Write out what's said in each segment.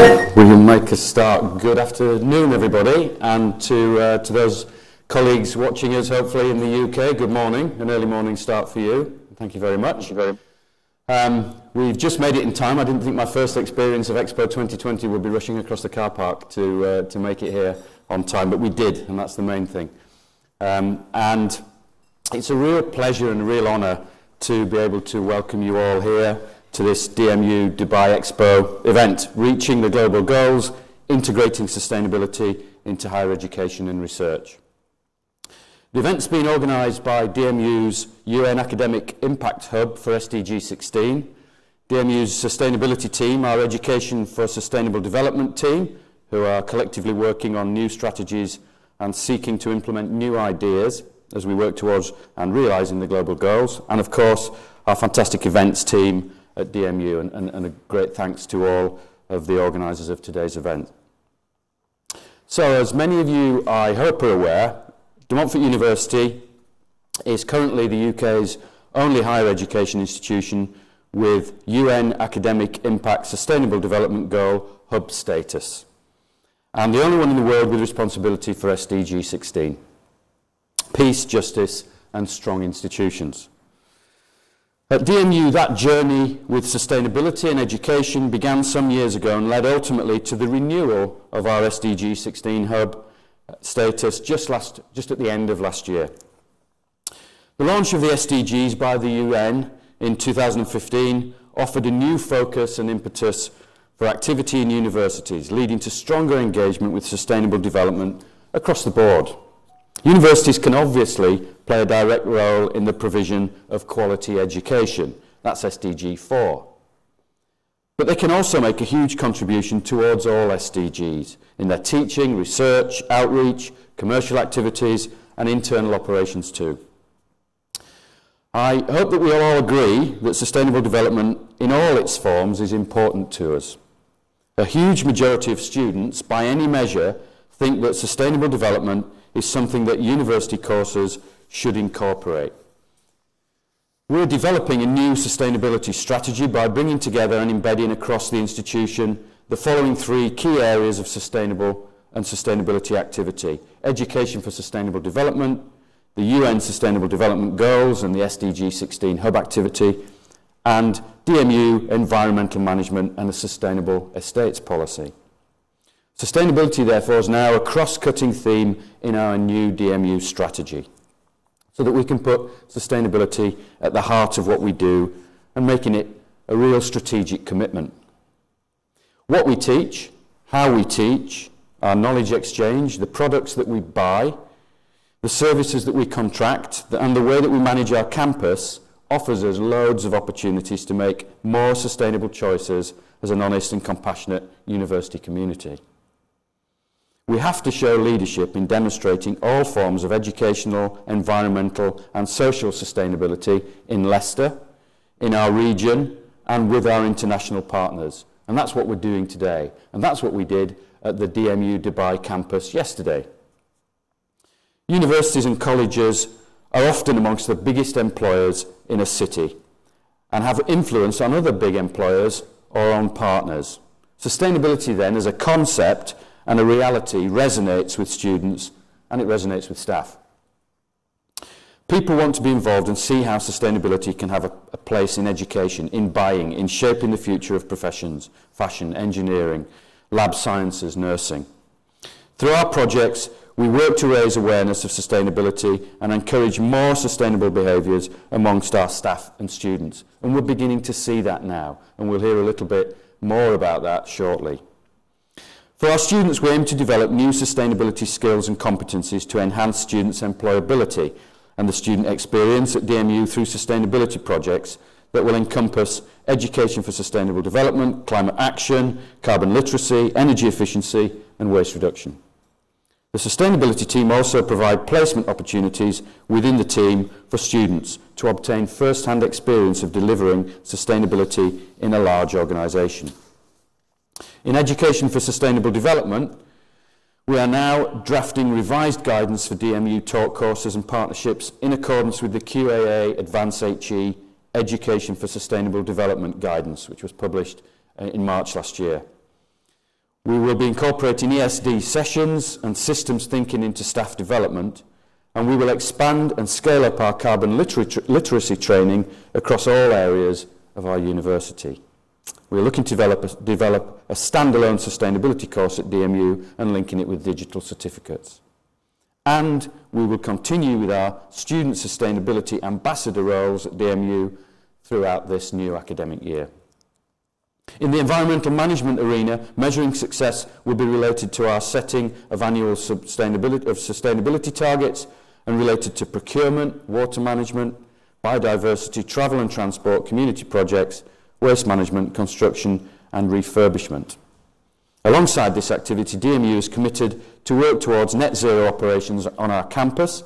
Okay, we will make a start. Good afternoon, everybody, and to those colleagues watching us, hopefully in the UK, good morning, an early morning start for you. Thank you very much. We've just made it in time. I didn't think my first experience of Expo 2020 would be rushing across the car park to make it here on time, but we did, and that's the main thing. And it's a real pleasure and a real honour to be able to welcome you all here to this DMU Dubai EXPO event, Reaching the Global Goals, Integrating Sustainability into Higher Education and Research. The event's been organised by DMU's UN Academic Impact Hub for SDG 16, DMU's Sustainability Team, our Education for Sustainable Development team, who are collectively working on new strategies and seeking to implement new ideas as we work towards and realising the global goals, and of course our fantastic events team at DMU, and a great thanks to all of the organisers of today's event. So, as many of you, I hope, are aware, Montfort University is currently the UK's only higher education institution with UN Academic Impact Sustainable Development Goal Hub status, and the only one in the world with responsibility for SDG 16. Peace, justice and strong institutions. At DMU, that journey with sustainability and education began some years ago and led ultimately to the renewal of our SDG 16 hub status just at the end of last year. The launch of the SDGs by the UN in 2015 offered a new focus and impetus for activity in universities, leading to stronger engagement with sustainable development across the board. Universities can obviously play a direct role in the provision of quality education. That's SDG 4. But they can also make a huge contribution towards all SDGs in their teaching, research, outreach, commercial activities and internal operations too. I hope that we all agree that sustainable development in all its forms is important to us. A huge majority of students, by any measure, think that sustainable development is something that university courses should incorporate. We're developing a new sustainability strategy by bringing together and embedding across the institution the following three key areas of sustainable and sustainability activity: education for sustainable development, the UN Sustainable Development Goals and the SDG 16 hub activity, and DMU environmental management and a sustainable estates policy. Sustainability, therefore, is now a cross-cutting theme in our new DMU strategy, so that we can put sustainability at the heart of what we do and making it a real strategic commitment. What we teach, how we teach, our knowledge exchange, the products that we buy, the services that we contract, and the way that we manage our campus offers us loads of opportunities to make more sustainable choices as an honest and compassionate university community. We have to show leadership in demonstrating all forms of educational, environmental and social sustainability in Leicester, in our region and with our international partners. And that's what we're doing today. And that's what we did at the DMU Dubai campus yesterday. Universities and colleges are often amongst the biggest employers in a city and have influence on other big employers or on partners. Sustainability then, as a concept and a reality, resonates with students and it resonates with staff. People want to be involved and see how sustainability can have a place in education, in buying, in shaping the future of professions, fashion, engineering, lab sciences, nursing. Through our projects, we work to raise awareness of sustainability and encourage more sustainable behaviours amongst our staff and students. And we're beginning to see that now, and we'll hear a little bit more about that shortly. For our students, we aim to develop new sustainability skills and competencies to enhance students' employability and the student experience at DMU through sustainability projects that will encompass education for sustainable development, climate action, carbon literacy, energy efficiency and waste reduction. The sustainability team also provide placement opportunities within the team for students to obtain first-hand experience of delivering sustainability in a large organisation. In education for sustainable development, we are now drafting revised guidance for DMU taught courses and partnerships in accordance with the QAA Advance HE Education for Sustainable Development guidance, which was published in March last year. We will be incorporating ESD sessions and systems thinking into staff development, and we will expand and scale up our carbon literacy training across all areas of our university. We're looking to develop a standalone sustainability course at DMU and linking it with digital certificates. And we will continue with our student sustainability ambassador roles at DMU throughout this new academic year. In the environmental management arena, measuring success will be related to our setting of annual sustainability targets and related to procurement, water management, biodiversity, travel and transport, community projects, waste management, construction and refurbishment. Alongside this activity, DMU is committed to work towards net zero operations on our campus,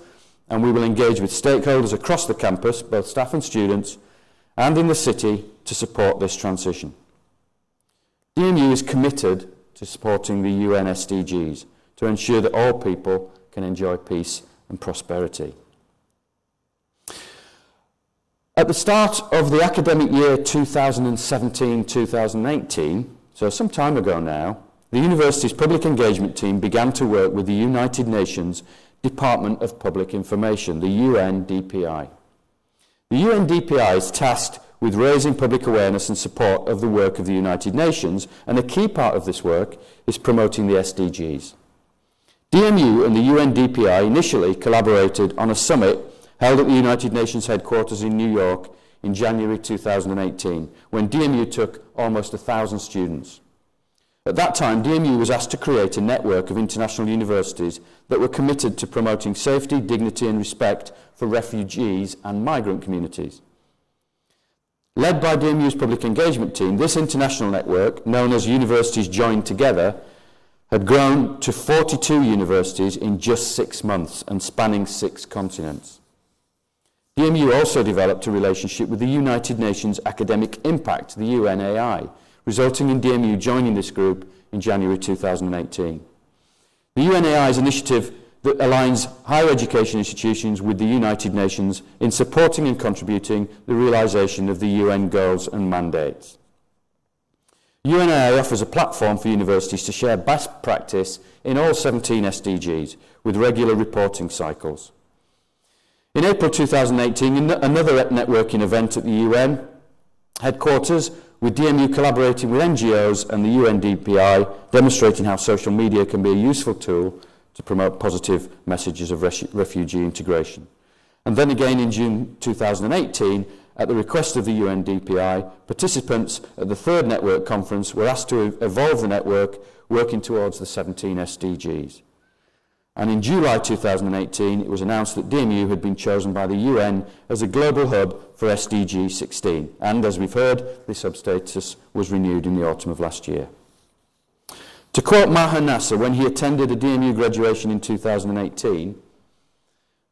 and we will engage with stakeholders across the campus, both staff and students, and in the city to support this transition. DMU is committed to supporting the UN SDGs to ensure that all people can enjoy peace and prosperity. At the start of the academic year 2017-2018, so some time ago now, the university's public engagement team began to work with the United Nations Department of Public Information, the UNDPI. The UNDPI is tasked with raising public awareness and support of the work of the United Nations, and a key part of this work is promoting the SDGs. DMU and the UNDPI initially collaborated on a summit held at the United Nations headquarters in New York in January 2018, when DMU took almost 1,000 students. At that time, DMU was asked to create a network of international universities that were committed to promoting safety, dignity and respect for refugees and migrant communities. Led by DMU's public engagement team, this international network, known as Universities Joined Together, had grown to 42 universities in just 6 months and spanning 6 continents. DMU also developed a relationship with the United Nations Academic Impact, the UNAI, resulting in DMU joining this group in January 2018. The UNAI's initiative that aligns higher education institutions with the United Nations in supporting and contributing the realisation of the UN goals and mandates. UNAI offers a platform for universities to share best practice in all 17 SDGs with regular reporting cycles. In April 2018, another networking event at the UN headquarters, with DMU collaborating with NGOs and the UNDPI, demonstrating how social media can be a useful tool to promote positive messages of refugee integration. And then again in June 2018, at the request of the UNDPI, participants at the third network conference were asked to evolve the network, working towards the 17 SDGs. And in July 2018, it was announced that DMU had been chosen by the UN as a global hub for SDG 16. And as we've heard, this hub status was renewed in the autumn of last year. To quote Maher Nasser when he attended a DMU graduation in 2018,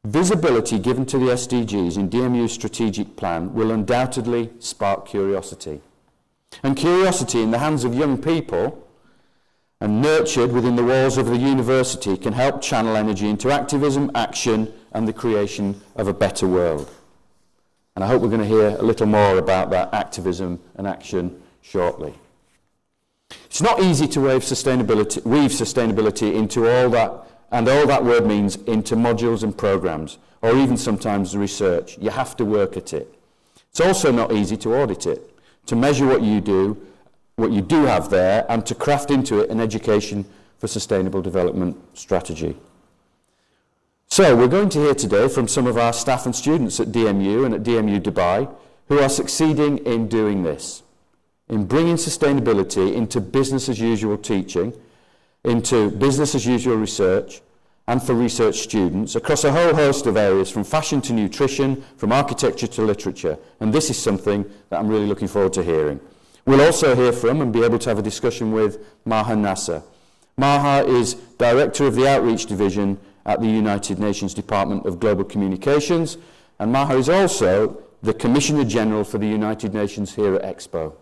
visibility given to the SDGs in DMU's strategic plan will undoubtedly spark curiosity. And curiosity in the hands of young people and nurtured within the walls of the university can help channel energy into activism, action and the creation of a better world. And I hope we're going to hear a little more about that activism and action shortly. It's not easy to weave sustainability into all that, and all that word means into modules and programs, or even sometimes research. You have to work at it. It's also not easy to audit it, to measure what you do have there, and to craft into it an education for sustainable development strategy. So we're going to hear today from some of our staff and students at DMU and at DMU Dubai who are succeeding in doing this, in bringing sustainability into business as usual teaching, into business as usual research, and for research students across a whole host of areas, from fashion to nutrition, from architecture to literature. And this is something that I'm really looking forward to hearing. We'll also hear from and be able to have a discussion with Maher Nasser. Maher is Director of the Outreach Division at the United Nations Department of Global Communications, and Maher is also the Commissioner General for the United Nations here at Expo.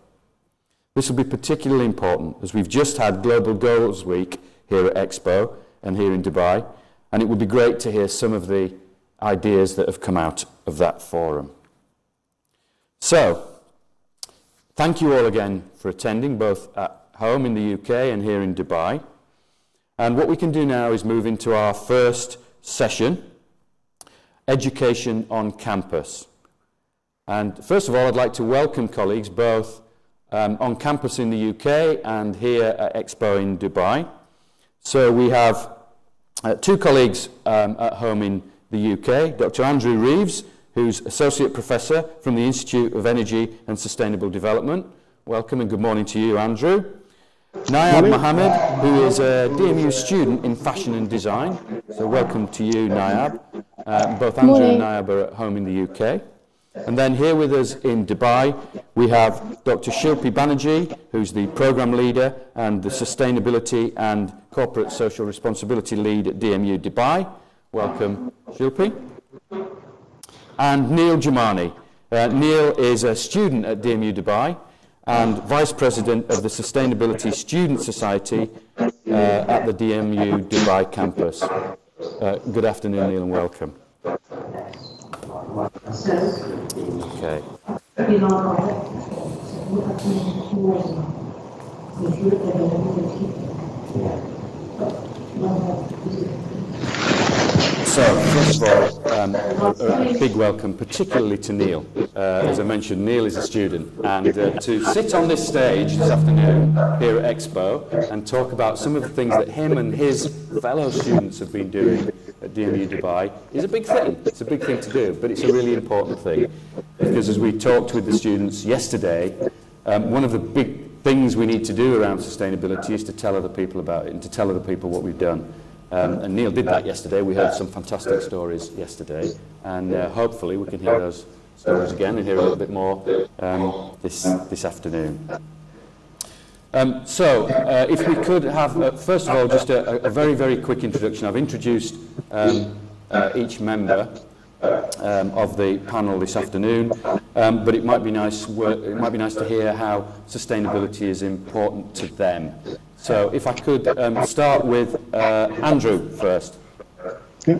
This will be particularly important as we've just had Global Goals Week here at Expo and here in Dubai, and it would be great to hear some of the ideas that have come out of that forum. So, thank you all again for attending, both at home in the UK and here in Dubai. And what we can do now is move into our first session, Education on Campus. And first of all, I'd like to welcome colleagues both on campus in the UK and here at Expo in Dubai. So we have two colleagues at home in the UK, Dr. Andrew Reeves, who's Associate Professor from the Institute of Energy and Sustainable Development. Welcome and good morning to you, Andrew. Nayab Mohammed, who is a DMU student in fashion and design. So welcome to you, Nayab. Both Andrew and Nayab are at home in the UK. And then here with us in Dubai, we have Dr. Shilpi Banerjee, who's the Programme Leader and the Sustainability and Corporate Social Responsibility Lead at DMU Dubai. Welcome, Shilpi. And Neil Jamani. Neil is a student at DMU Dubai and Vice President of the Sustainability Student Society at the DMU Dubai campus. Good afternoon, Neil, and welcome. Okay. So, first of all, a big welcome, particularly to Neil. As I mentioned, Neil is a student, and to sit on this stage this afternoon here at Expo and talk about some of the things that him and his fellow students have been doing at DMU Dubai is a big thing. It's a big thing to do, but it's a really important thing. Because as we talked with the students yesterday, one of the big things we need to do around sustainability is to tell other people about it and to tell other people what we've done. And Neil did that yesterday. We heard some fantastic stories yesterday, and hopefully we can hear those stories again and hear a little bit more this afternoon. If we could have, first of all, just a very, very quick introduction. I've introduced each member of the panel this afternoon, but it might be nice to hear how sustainability is important to them. So if I could start with Andrew first. Yeah.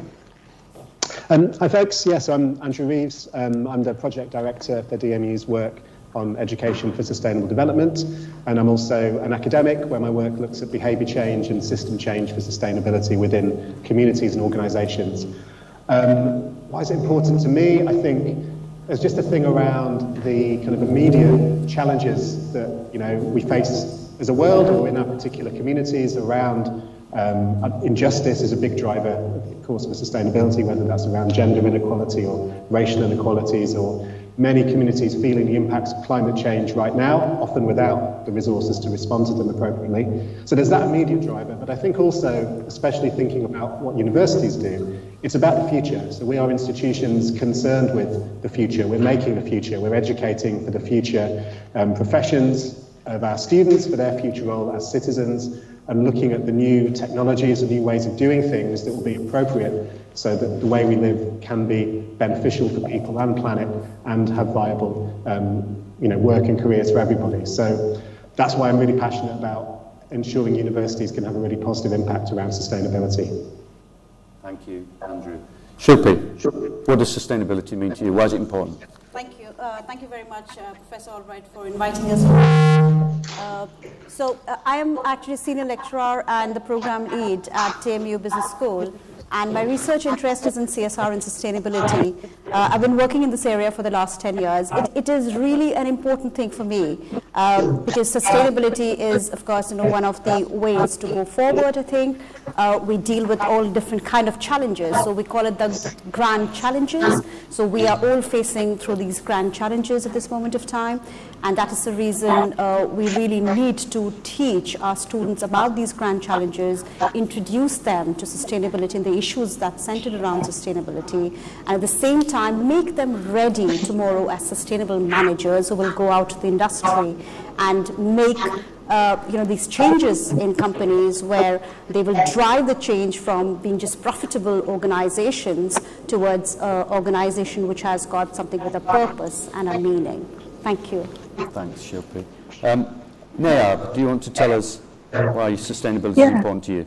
Hi folks, yes, I'm Andrew Reeves. I'm the Project Director for DMU's work on education for sustainable development, and I'm also an academic where my work looks at behaviour change and system change for sustainability within communities and organisations. Why is it important to me? I think there's just a thing around the kind of immediate challenges that we face as a world or in our particular communities around injustice is a big driver, of course, for sustainability, whether that's around gender inequality or racial inequalities, or many communities feeling the impacts of climate change right now, often without the resources to respond to them appropriately. So there's that immediate driver, but I think also, especially thinking about what universities do, it's about the future. So we are institutions concerned with the future. We're making the future. We're educating for the future professions of our students, for their future role as citizens, and looking at the new technologies and new ways of doing things that will be appropriate so that the way we live can be beneficial for people and planet and have viable work and careers for everybody. So that's why I'm really passionate about ensuring universities can have a really positive impact around sustainability. Thank you, Andrew. Shilpi, what does sustainability mean to you? Why is it important? Thank you. Thank you very much, Professor Albright, for inviting us. I am actually a senior lecturer and the program lead at TMU Business School, and my research interest is in CSR and sustainability. I've been working in this area for the last 10 years. It is really an important thing for me because sustainability is, of course, one of the ways to go forward, I think. We deal with all different kind of challenges, so we call it the grand challenges. So we are all facing through these grand challenges at this moment of time, and that is the reason we really need to teach our students about these grand challenges, introduce them to sustainability and the issues that centered around sustainability, and at the same time make them ready tomorrow as sustainable managers who will go out to the industry and make these changes in companies where they will drive the change from being just profitable organizations towards an organization which has got something with a purpose and a meaning. Thank you. Thanks, Shilpi. Nayab, do you want to tell us why sustainability is important to you?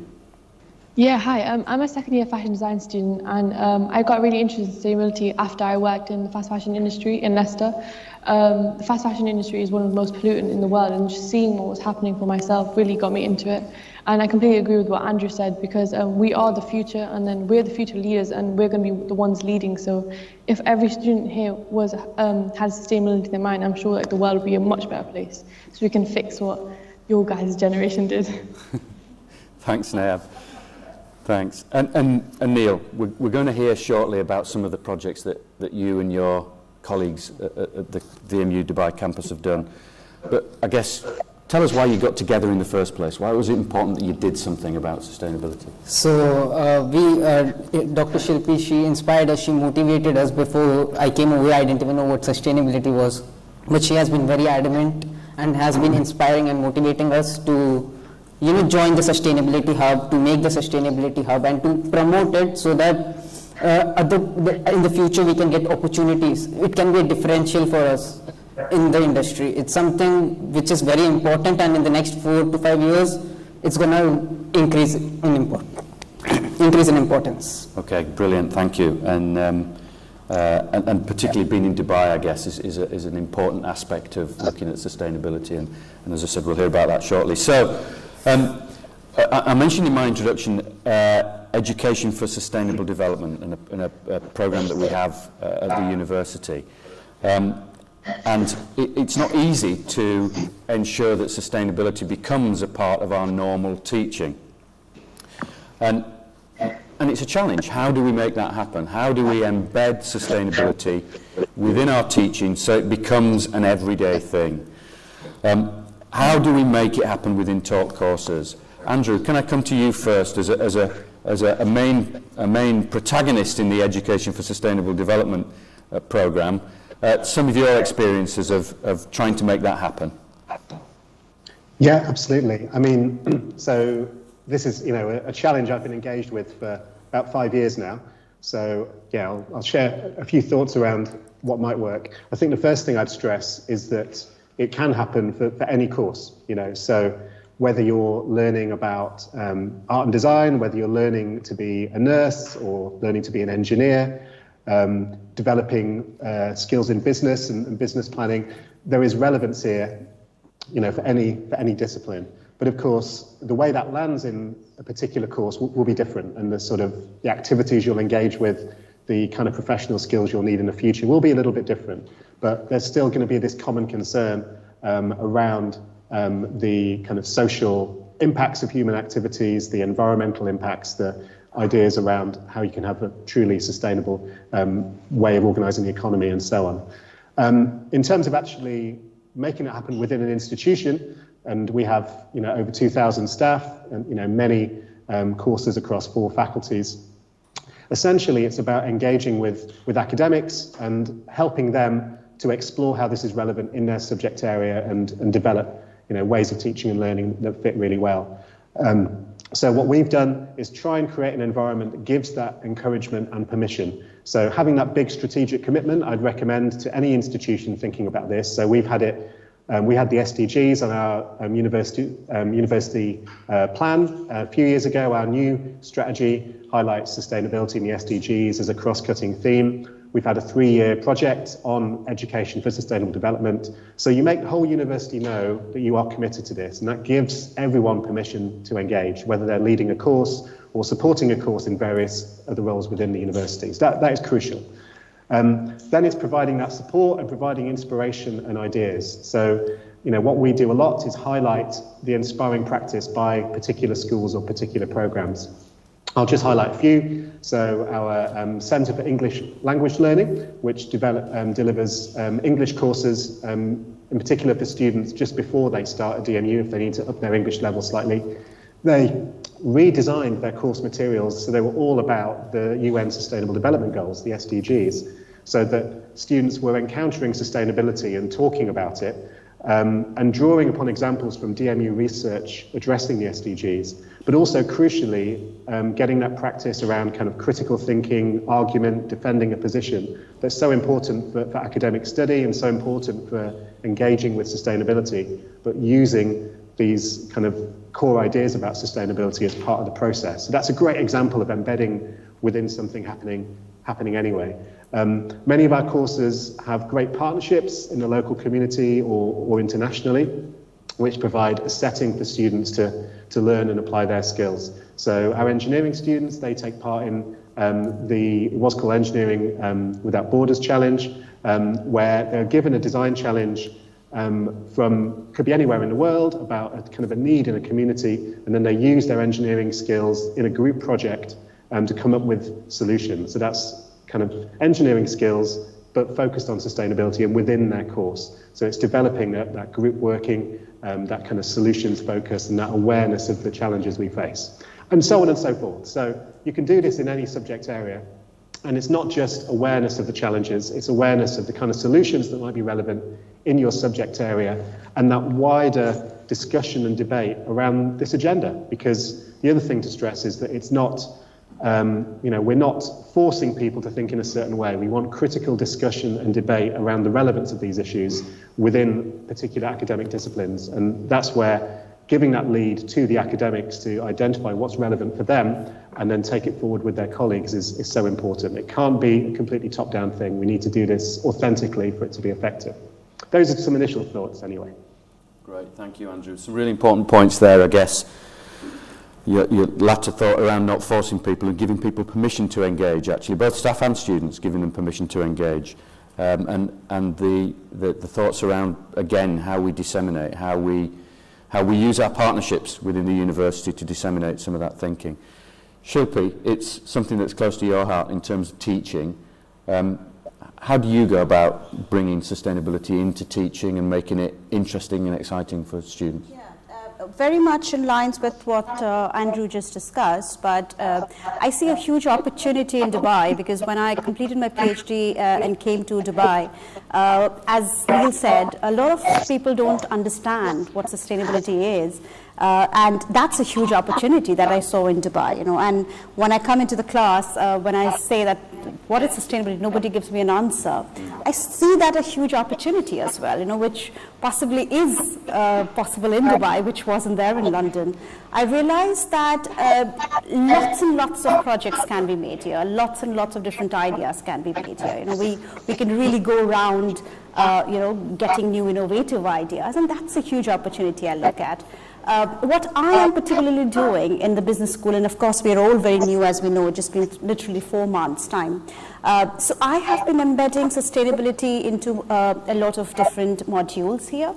Yeah, hi. I'm a second year fashion design student, and I got really interested in sustainability after I worked in the fast fashion industry in Leicester. The fast fashion industry is one of the most pollutant in the world, and just seeing what was happening for myself really got me into it. And I completely agree with what Andrew said, because we are the future, and then we're the future leaders, and we're going to be the ones leading. So if every student here has sustainability in their mind, I'm sure the world would be a much better place. So we can fix what your guys' generation did. Thanks, Nayab. Thanks. And Neil, we're going to hear shortly about some of the projects that you and your colleagues at the DMU Dubai campus have done. But I guess, tell us why you got together in the first place. Why was it important that you did something about sustainability? So Dr. Shilpi, she inspired us, she motivated us. Before I came away, I didn't even know what sustainability was. But she has been very adamant and has been inspiring and motivating us to join the sustainability hub, to make the sustainability hub and to promote it, so that in the future we can get opportunities. It can be a differential for us in the industry. It's something which is very important, and in the next 4 to 5 years it's going to increase in importance. Okay, brilliant, thank you. And particularly being in Dubai, I guess, is an important aspect of looking at sustainability, and as I said, we'll hear about that shortly. So I mentioned in my introduction education for sustainable development and a program that we have at the university. And it's not easy to ensure that sustainability becomes a part of our normal teaching. And it's a challenge. How do we make that happen? How do we embed sustainability within our teaching so it becomes an everyday thing? How do we make it happen within taught courses? Andrew, can I come to you first as a main protagonist in the Education for Sustainable Development program? Some of your experiences of trying to make that happen. Yeah, absolutely. I mean, so this is a challenge I've been engaged with for about 5 years now. So yeah, I'll share a few thoughts around what might work. I think the first thing I'd stress is that it can happen for any course, so whether you're learning about art and design, whether you're learning to be a nurse or learning to be an engineer, developing skills in business and business planning, there is relevance here, for any discipline. But of course, the way that lands in a particular course will be different, and the activities you'll engage with, the kind of professional skills you'll need in the future will be a little bit different. But there's still going to be this common concern around the kind of social impacts of human activities, the environmental impacts, the ideas around how you can have a truly sustainable way of organising the economy and so on. In terms of actually making it happen within an institution, and we have over 2,000 staff and many courses across 4 faculties. Essentially, it's about engaging with academics and helping them to explore how this is relevant in their subject area and develop ways of teaching and learning that fit really well. So what we've done is try and create an environment that gives that encouragement and permission. So having that big strategic commitment, I'd recommend to any institution thinking about this. So we've had it. We had the SDGs on our university plan a few years ago. Our new strategy highlights sustainability in the SDGs as a cross-cutting theme. We've had a 3-year project on education for sustainable development. So you make the whole university know that you are committed to this, and that gives everyone permission to engage, whether they're leading a course or supporting a course in various other roles within the universities. That is crucial. Then it's providing that support and providing inspiration and ideas. So, what we do a lot is highlight the inspiring practice by particular schools or particular programs. I'll just highlight a few. So our Centre for English Language Learning, which delivers English courses, in particular for students just before they start at DMU, if they need to up their English level slightly. They redesigned their course materials so they were all about the UN Sustainable Development Goals, the SDGs, so that students were encountering sustainability and talking about it, and drawing upon examples from DMU research addressing the SDGs, but also crucially getting that practice around kind of critical thinking, argument, defending a position that's so important for academic study and so important for engaging with sustainability, but using these kind of core ideas about sustainability as part of the process. So that's a great example of embedding within something happening anyway. Many of our courses have great partnerships in the local community or internationally, which provide a setting for students to learn and apply their skills. So our engineering students, they take part in what's called Engineering Without Borders Challenge, where they're given a design challenge could be anywhere in the world, about a kind of a need in a community, and then they use their engineering skills in a group project to come up with solutions. So that's kind of engineering skills, but focused on sustainability and within their course. So it's developing that group working, that kind of solutions focus and that awareness of the challenges we face, and so on and so forth. So you can do this in any subject area, and it's not just awareness of the challenges, it's awareness of the kind of solutions that might be relevant in your subject area, and that wider discussion and debate around this agenda. Because the other thing to stress is that it's not, we're not forcing people to think in a certain way. We want critical discussion and debate around the relevance of these issues within particular academic disciplines, and that's where giving that lead to the academics to identify what's relevant for them and then take it forward with their colleagues is so important. It can't be a completely top-down thing. We need to do this authentically for it to be effective. Those are some initial thoughts anyway. Great, thank you, Andrew. Some really important points there, I guess. Your latter thought around not forcing people and giving people permission to engage, actually, both staff and students, giving them permission to engage. And the thoughts around, again, how we disseminate, how we use our partnerships within the university to disseminate some of that thinking. Shilpi, it's something that's close to your heart in terms of teaching. How do you go about bringing sustainability into teaching and making it interesting and exciting for students? Yeah, very much in lines with what Andrew just discussed, but I see a huge opportunity in Dubai, because when I completed my PhD and came to Dubai, as Neil said, a lot of people don't understand what sustainability is. And that's a huge opportunity that I saw in Dubai, and when I come into the class, when I say that what is sustainability, nobody gives me an answer. I see that a huge opportunity as well, which possibly is possible in Dubai, which wasn't there in London. I realized that lots and lots of projects can be made here, lots and lots of different ideas can be made here. We can really go around, getting new innovative ideas, and that's a huge opportunity I look at. What I am particularly doing in the business school, and of course we are all very new, as we know, it's just been literally 4 months' time. So I have been embedding sustainability into a lot of different modules here.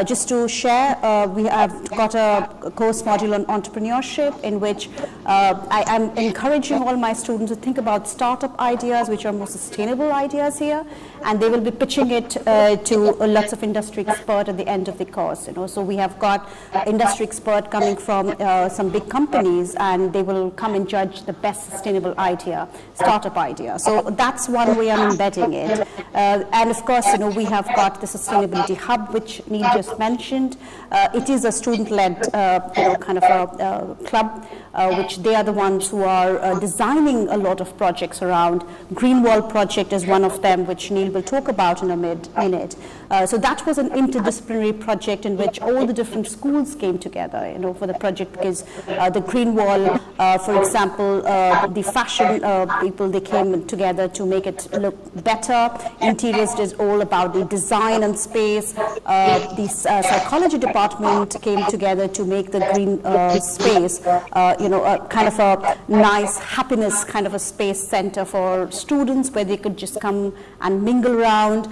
Just to share, we have got a course module on entrepreneurship, in which I am encouraging all my students to think about startup ideas, which are more sustainable ideas here, and they will be pitching it to lots of industry experts at the end of the course. So we have got industry experts coming from some big companies, and they will come and judge the best sustainable idea, startup idea. So that's one way I'm embedding it. And of course, we have got the Sustainability Hub, which Neil just mentioned. It is a student-led kind of a club, which they are the ones who are designing a lot of projects around. Green Wall project is one of them, which Neil will talk about in a minute. So that was an interdisciplinary project in which all the different schools came together, for the project, because the Green Wall, for example, the fashion people, they came together to make it look better. Interiors is all about the design and space. The psychology department came together to make the green space, kind of a nice happiness kind of a space center for students where they could just come and mingle around.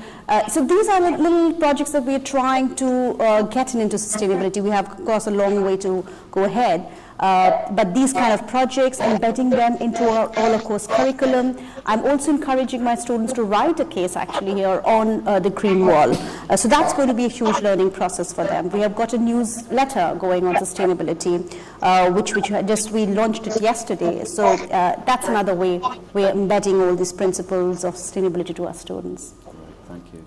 So these are little projects that we are trying to get into sustainability. We have, of course, a long way to go ahead. But these kind of projects, embedding them into all our course curriculum. I'm also encouraging my students to write a case actually here on the Green Wall. So that's going to be a huge learning process for them. We have got a newsletter going on sustainability, which we launched it yesterday. So that's another way we're embedding all these principles of sustainability to our students. Thank you.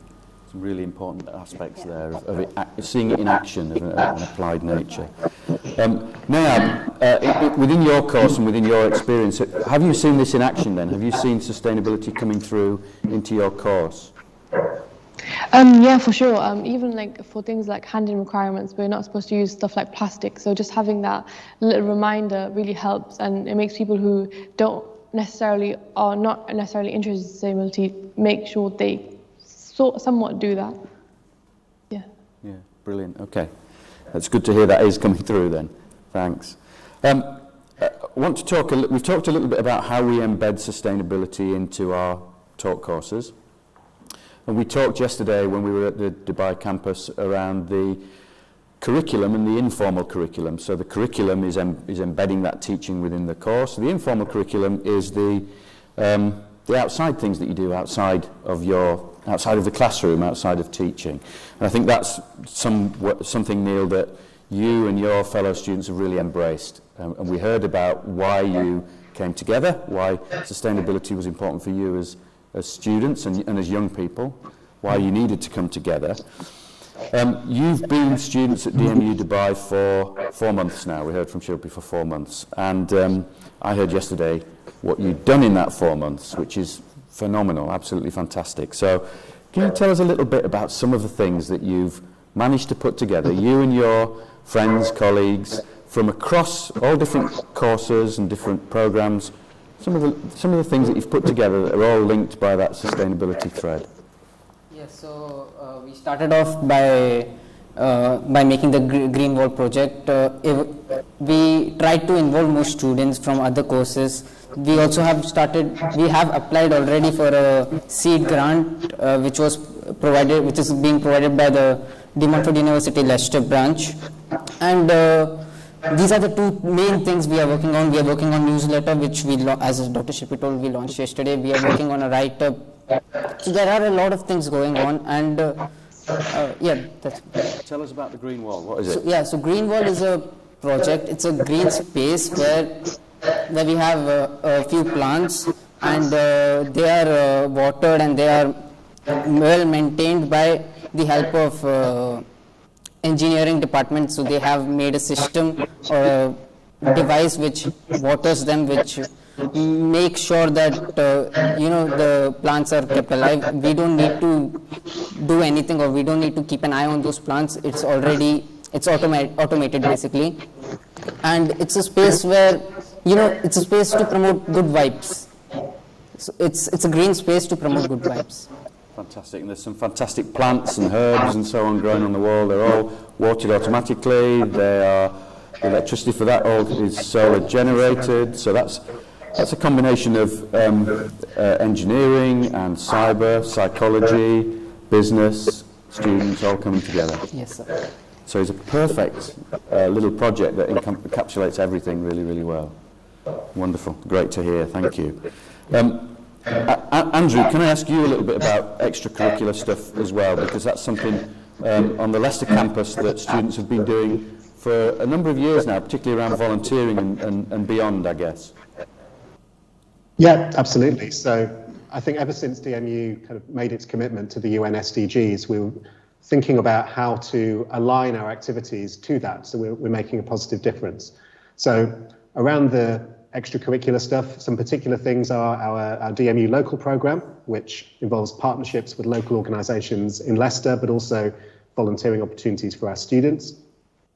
Some really important aspects there of it, seeing it in action of an applied nature. Now, within your course and within your experience, have you seen this in action then? Have you seen sustainability coming through into your course? Yeah, for sure. Even like for things like handling requirements, we're not supposed to use stuff like plastic. So just having that little reminder really helps, and it makes people who don't necessarily are not necessarily interested in sustainability make sure they somewhat do that. Yeah. Yeah, brilliant. Okay, that's good to hear that is coming through then. Thanks. I want to talk. We've talked a little bit about how we embed sustainability into our talk courses. And we talked yesterday when we were at the Dubai campus around the curriculum and the informal curriculum. So the curriculum is embedding that teaching within the course. The informal curriculum is the outside things that you do outside of the classroom, outside of teaching. And I think that's something, Neil, that you and your fellow students have really embraced. And we heard about why you came together, why sustainability was important for you as students and as young people, why you needed to come together. You've been students at DMU Dubai for 4 months now. We heard from Shilpi for 4 months. And I heard yesterday what you've done in that 4 months, which is phenomenal, absolutely fantastic. So can you tell us a little bit about some of the things that you've managed to put together, you and your friends, colleagues, from across all different courses and different programs, some of the things that you've put together that are all linked by that sustainability thread? Yes, so we started off by making the Green Wall project. We tried to involve more students from other courses. We also have applied already for a seed grant which is being provided by the Montfort University Leicester branch. And these are the two main things we are working on. We are working on newsletter, which as Dr. Shilpi told, we launched yesterday. We are working on a write-up. So there are a lot of things going on, and Tell us about the Green Wall. What is it? So Green Wall is a project. It's a green space where we have a few plants, and they are watered and they are well maintained by the help of engineering department. So they have made a system or a device which waters them, which make sure that the plants are kept alive. We don't need to do anything, or we don't need to keep an eye on those plants. It's automated basically, and it's a space where it's a space to promote good vibes. So it's a green space to promote good vibes. Fantastic, and there's some fantastic plants and herbs and so on growing on the wall. They're all watered automatically. The electricity for that all is solar generated. So that's a combination of engineering and cyber, psychology, business, students all coming together. Yes, sir. So it's a perfect little project that encapsulates everything really, really well. Wonderful, great to hear, thank you. Andrew, can I ask you a little bit about extracurricular stuff as well, because that's something on the Leicester campus that students have been doing for a number of years now, particularly around volunteering and beyond, I guess. Yeah, absolutely. So I think ever since DMU kind of made its commitment to the UN SDGs, we were thinking about how to align our activities to that, so we're making a positive difference. So around the extracurricular stuff, some particular things are our DMU local program, which involves partnerships with local organisations in Leicester, but also volunteering opportunities for our students.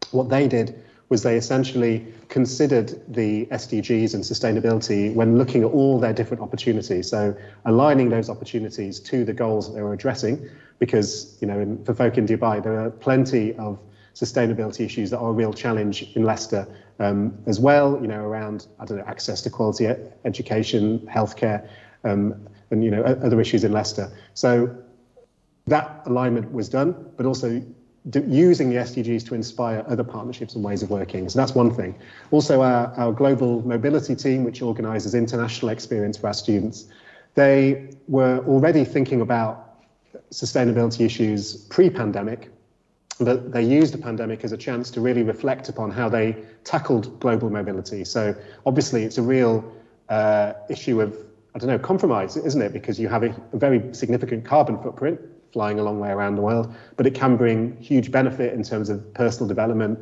What they did was they essentially considered the SDGs and sustainability when looking at all their different opportunities. So aligning those opportunities to the goals that they were addressing, because for folk in Dubai, there are plenty of sustainability issues that are a real challenge in Leicester as well, around, access to quality education, healthcare, and, other issues in Leicester. So that alignment was done, but also using the SDGs to inspire other partnerships and ways of working. So that's one thing. Also, our global mobility team, which organises international experience for our students, they were already thinking about sustainability issues pre-pandemic, but they used the pandemic as a chance to really reflect upon how they tackled global mobility. So obviously it's a real issue of, compromise, isn't it? Because you have a very significant carbon footprint flying a long way around the world, but it can bring huge benefit in terms of personal development,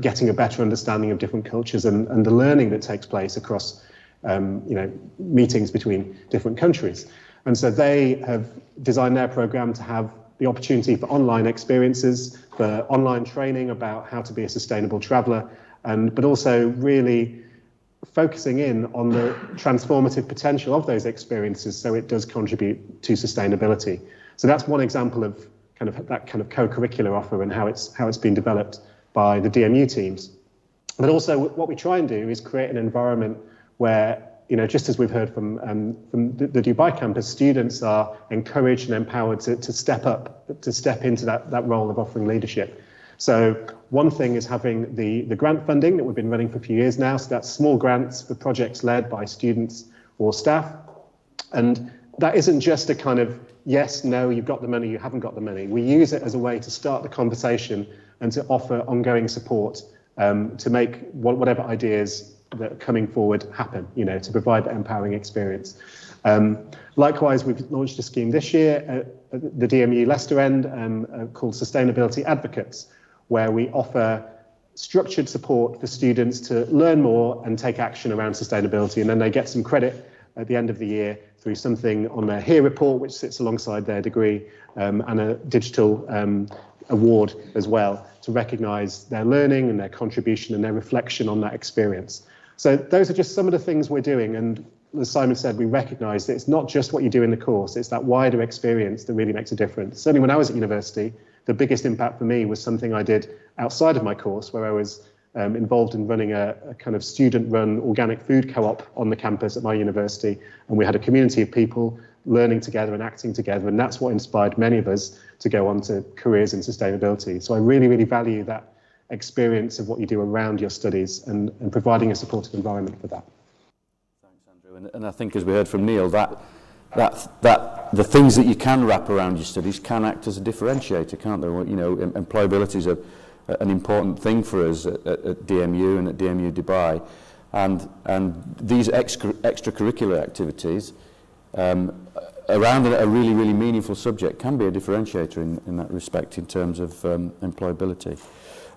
getting a better understanding of different cultures and the learning that takes place across, meetings between different countries. And so they have designed their program to have the opportunity for online experiences, for online training about how to be a sustainable traveller, but also really focusing in on the transformative potential of those experiences so it does contribute to sustainability. So that's one example of that kind of co-curricular offer and how it's been developed by the DMU teams. But also what we try and do is create an environment where, just as we've heard from the Dubai campus, students are encouraged and empowered to step into that role of offering leadership. So one thing is having the grant funding that we've been running for a few years now. So that's small grants for projects led by students or staff. And that isn't just a kind of, yes, no, you've got the money, you haven't got the money. We use it as a way to start the conversation and to offer ongoing support to make whatever ideas that are coming forward happen, to provide that empowering experience. Likewise, we've launched a scheme this year at the DMU Leicester end called Sustainability Advocates, where we offer structured support for students to learn more and take action around sustainability, and then they get some credit at the end of the year through something on their HERE report, which sits alongside their degree, and a digital award as well to recognise their learning and their contribution and their reflection on that experience. So those are just some of the things we're doing, and as Simon said, we recognise that it's not just what you do in the course, it's that wider experience that really makes a difference. Certainly when I was at university, the biggest impact for me was something I did outside of my course, where I was involved in running a kind of student-run organic food co-op on the campus at my university, and we had a community of people learning together and acting together, and that's what inspired many of us to go on to careers in sustainability. So I really, really value that experience of what you do around your studies and providing a supportive environment for that. Thanks, Andrew. And I think, as we heard from Neil, that the things that you can wrap around your studies can act as a differentiator, can't they? Employability is an important thing for us at DMU and at DMU Dubai, and these extracurricular activities around a really, really meaningful subject can be a differentiator in that respect in terms of employability.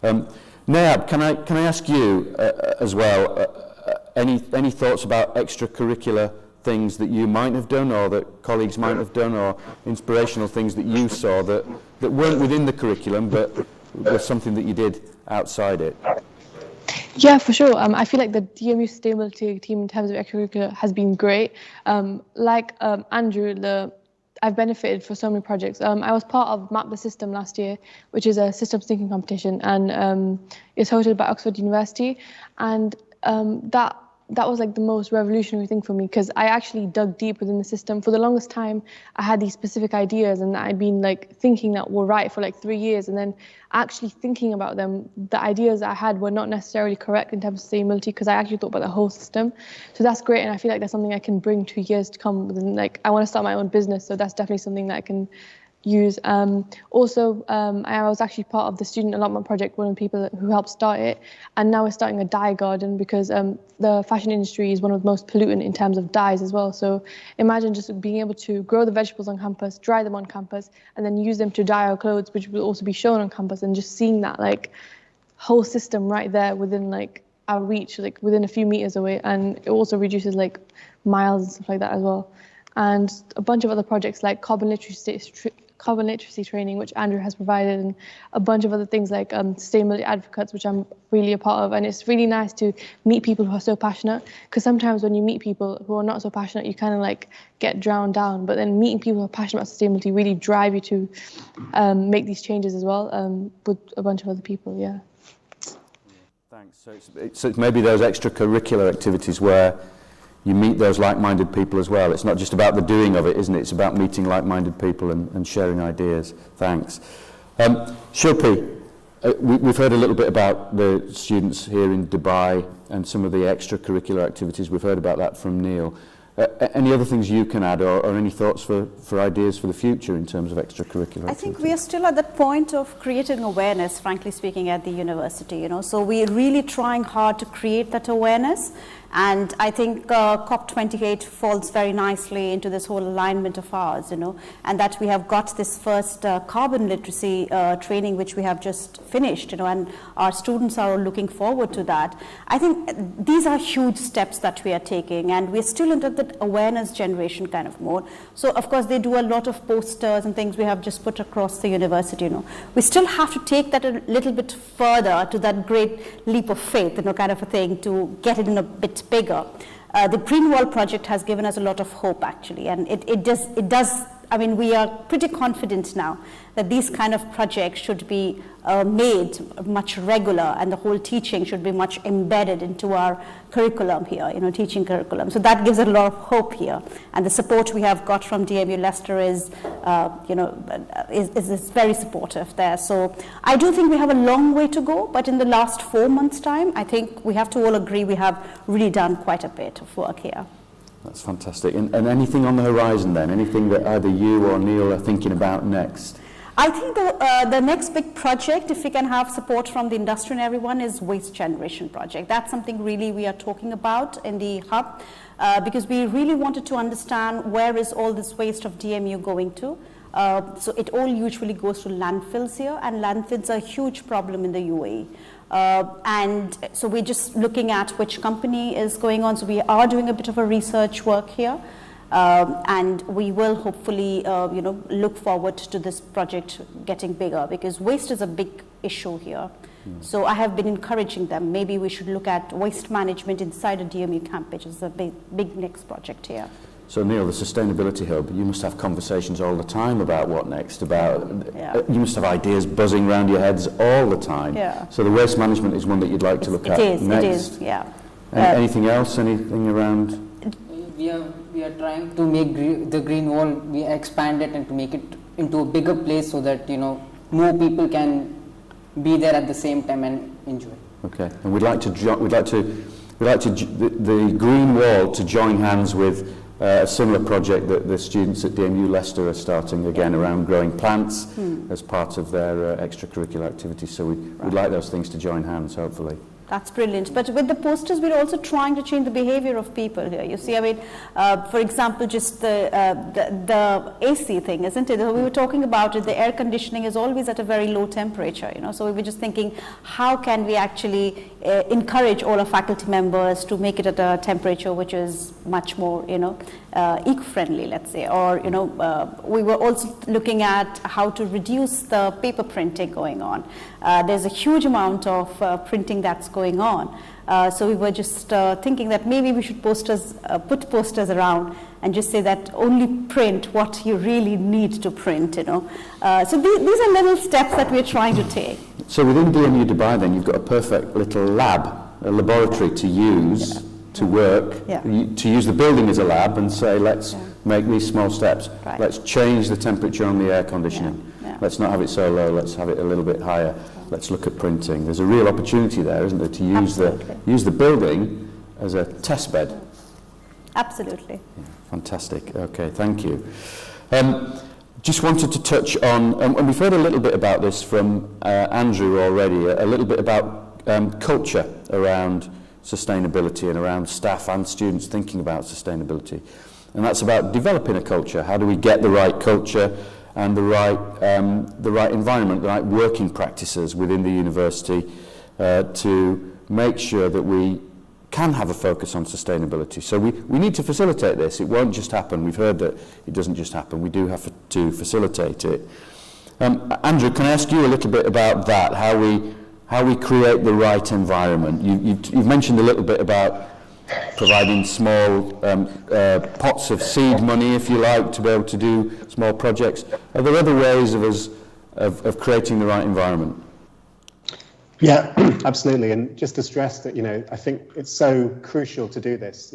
Nayab, can I ask you as well, any thoughts about extracurricular things that you might have done or that colleagues might have done, or inspirational things that you saw that weren't within the curriculum but was something that you did outside it? Yeah, for sure. I feel like the DMU sustainability team in terms of extracurricular has been great. Like Andrew, I've benefited for so many projects. I was part of Map the System last year, which is a systems thinking competition, and it's hosted by Oxford University. And that was like the most revolutionary thing for me, because I actually dug deep within the system. For the longest time, I had these specific ideas and I'd been like thinking that were right for like 3 years, and then actually thinking about them, the ideas I had were not necessarily correct in terms of sustainability, because I actually thought about the whole system. So that's great, and I feel like that's something I can bring to years to come. And like, I want to start my own business, so that's definitely something that I can use. Also, I was actually part of the student allotment project, one of the people who helped start it, and now we're starting a dye garden, because the fashion industry is one of the most pollutant in terms of dyes as well. So imagine just being able to grow the vegetables on campus, dry them on campus, and then use them to dye our clothes, which will also be shown on campus, and just seeing that like whole system right there within like our reach, like within a few meters away. And it also reduces like miles and stuff like that as well. And a bunch of other projects like carbon literacy training, which Andrew has provided, and a bunch of other things like sustainability advocates, which I'm really a part of. And it's really nice to meet people who are so passionate, because sometimes when you meet people who are not so passionate, you kind of like get drowned down. But then meeting people who are passionate about sustainability really drive you to make these changes as well, with a bunch of other people. Yeah. Thanks. So it's maybe those extracurricular activities where you meet those like-minded people as well. It's not just about the doing of it, isn't it? It's about meeting like-minded people and sharing ideas. Thanks. Shilpi, we've heard a little bit about the students here in Dubai and some of the extracurricular activities. We've heard about that from Neil. Any other things you can add, or any thoughts for ideas for the future in terms of extracurricular activities? I think we are still at that point of creating awareness, frankly speaking, at the university. So we're really trying hard to create that awareness. And I think COP28 falls very nicely into this whole alignment of ours, and that we have got this first carbon literacy training, which we have just finished, and our students are all looking forward to that. I think these are huge steps that we are taking, and we're still into the awareness generation kind of mode. So, of course, they do a lot of posters and things we have just put across the university, We still have to take that a little bit further to that great leap of faith, kind of a thing, to get it in a bit bigger. The Green Wall project has given us a lot of hope, actually, and it does. I mean, we are pretty confident now that these kind of projects should be made much regular, and the whole teaching should be much embedded into our curriculum here, teaching curriculum. So that gives a lot of hope here, and the support we have got from DMU Leicester is very supportive there. So I do think we have a long way to go, but in the last 4 months' time, I think we have to all agree we have really done quite a bit of work here. That's fantastic. And anything on the horizon then? Anything that either you or Neil are thinking about next? I think the next big project, if we can have support from the industry and everyone, is waste generation project. That's something really we are talking about in the hub, because we really wanted to understand where is all this waste of DMU going to. So it all usually goes to landfills here, and landfills are a huge problem in the UAE. And so we're just looking at which company is going on. So we are doing a bit of a research work here, and we will hopefully, look forward to this project getting bigger, because waste is a big issue here. So I have been encouraging them. Maybe we should look at waste management inside a DMU camp, which is a big next project here. So Neil, the Sustainability Hub, you must have conversations all the time about what next, you must have ideas buzzing around your heads all the time. Yeah. So the waste management is one that you'd like to look at next? It is, yeah. Anything else, anything around? We are trying to make the Green Wall, we expand it and to make it into a bigger place so that, more people can be there at the same time and enjoy. Okay, and we'd like the Green Wall to join hands with a similar project that the students at DMU Leicester are starting again around growing plants as part of their extracurricular activities. So we'd like those things to join hands, hopefully. That's brilliant. But with the posters, we're also trying to change the behavior of people here. You see, I mean, for example, just the AC thing, isn't it? We were talking about it. The air conditioning is always at a very low temperature, So we were just thinking, how can we actually encourage all our faculty members to make it at a temperature which is much more, eco-friendly, let's say. Or, we were also looking at how to reduce the paper printing going on. There's a huge amount of printing that's going on. So we were just thinking that maybe we should put posters around and just say that only print what you really need to print, So these are little steps that we're trying to take. So within DMU Dubai then, you've got a perfect little lab, a laboratory to use, to work, to use the building as a lab and say, let's make these small steps. Right. Let's change the temperature on the air conditioning. Let's not have it so low, let's have it a little bit higher. Let's look at printing. There's a real opportunity there, isn't there, to use the building as a test bed. Absolutely. Yeah, fantastic. Okay, thank you. Just wanted to touch on, and we've heard a little bit about this from Andrew already, a little bit about culture around sustainability and around staff and students thinking about sustainability. And that's about developing a culture. How do we get the right culture and the right environment, the right working practices within the university to make sure that we can have a focus on sustainability. So we need to facilitate this. It won't just happen. We've heard that it doesn't just happen. We do have to facilitate it. Andrew, can I ask you a little bit about that, how we create the right environment? You've mentioned a little bit about providing small pots of seed money, if you like, to be able to do small projects. Are there other ways of creating the right environment? Yeah, absolutely. And just to stress that, I think it's so crucial to do this.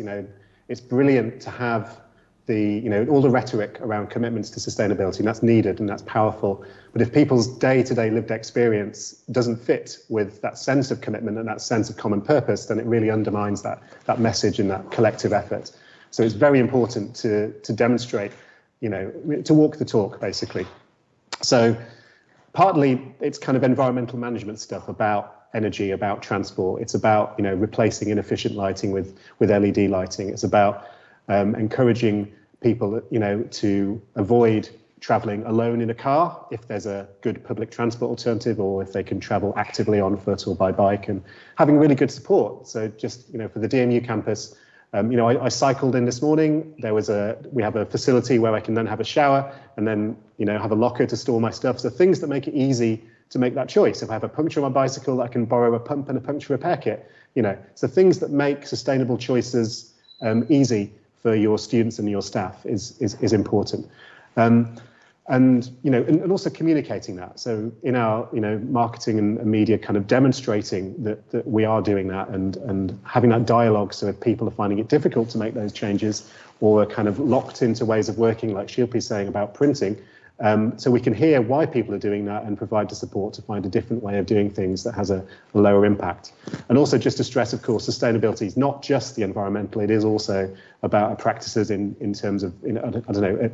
It's brilliant to have all the rhetoric around commitments to sustainability, and that's needed and that's powerful. But if people's day-to-day lived experience doesn't fit with that sense of commitment and that sense of common purpose, then it really undermines that message and that collective effort. So it's very important to demonstrate, to walk the talk, basically. So partly it's kind of environmental management stuff about energy, about transport. It's about, replacing inefficient lighting with LED lighting. It's about encouraging people, to avoid traveling alone in a car if there's a good public transport alternative, or if they can travel actively on foot or by bike, and having really good support. So just, for the DMU campus, I cycled in this morning. We have a facility where I can then have a shower and then, have a locker to store my stuff. So things that make it easy to make that choice. If I have a puncture on my bicycle, I can borrow a pump and a puncture repair kit, So things that make sustainable choices easy for your students and your staff is important. And also communicating that. So in our, marketing and media, kind of demonstrating that we are doing that, and having that dialogue. So if people are finding it difficult to make those changes, or are kind of locked into ways of working, like Shilpi's saying about printing, so we can hear why people are doing that and provide the support to find a different way of doing things that has a lower impact. And also just to stress, of course, sustainability is not just the environmental, it is also about our practices in terms of,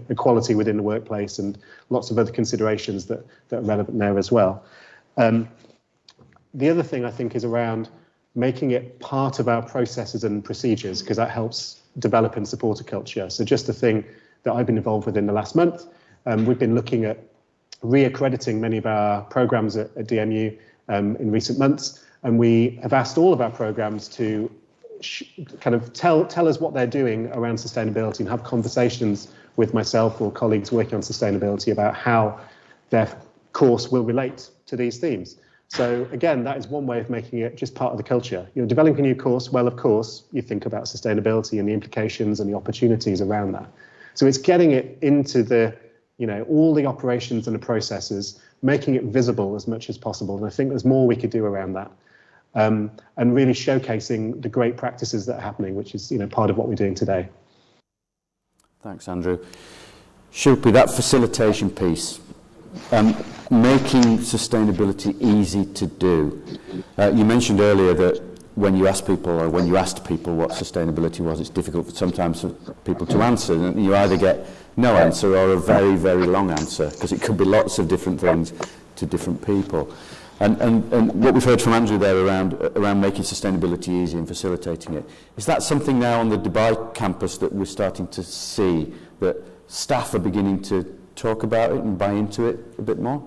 equality within the workplace, and lots of other considerations that are relevant there as well. The other thing I think is around making it part of our processes and procedures, because that helps develop and support a culture. So just the thing that I've been involved with in the last month, we've been looking at re-accrediting many of our programs at DMU in recent months, and we have asked all of our programs to kind of tell us what they're doing around sustainability, and have conversations with myself or colleagues working on sustainability about how their course will relate to these themes. So again, that is one way of making it just part of the culture. Developing a new course, well, of course, you think about sustainability and the implications and the opportunities around that. So it's getting it into the all the operations and the processes, making it visible as much as possible. And I think there's more we could do around that. And really showcasing the great practices that are happening, which is, part of what we're doing today. Thanks, Andrew. Shilpi, that facilitation piece, making sustainability easy to do. You mentioned earlier that when you asked people what sustainability was, it's difficult sometimes for people to answer, and you either get no answer or a very, very long answer, because it could be lots of different things to different people. And what we've heard from Andrew there around making sustainability easy and facilitating it, is that something now on the Dubai campus that we're starting to see, that staff are beginning to talk about it and buy into it a bit more?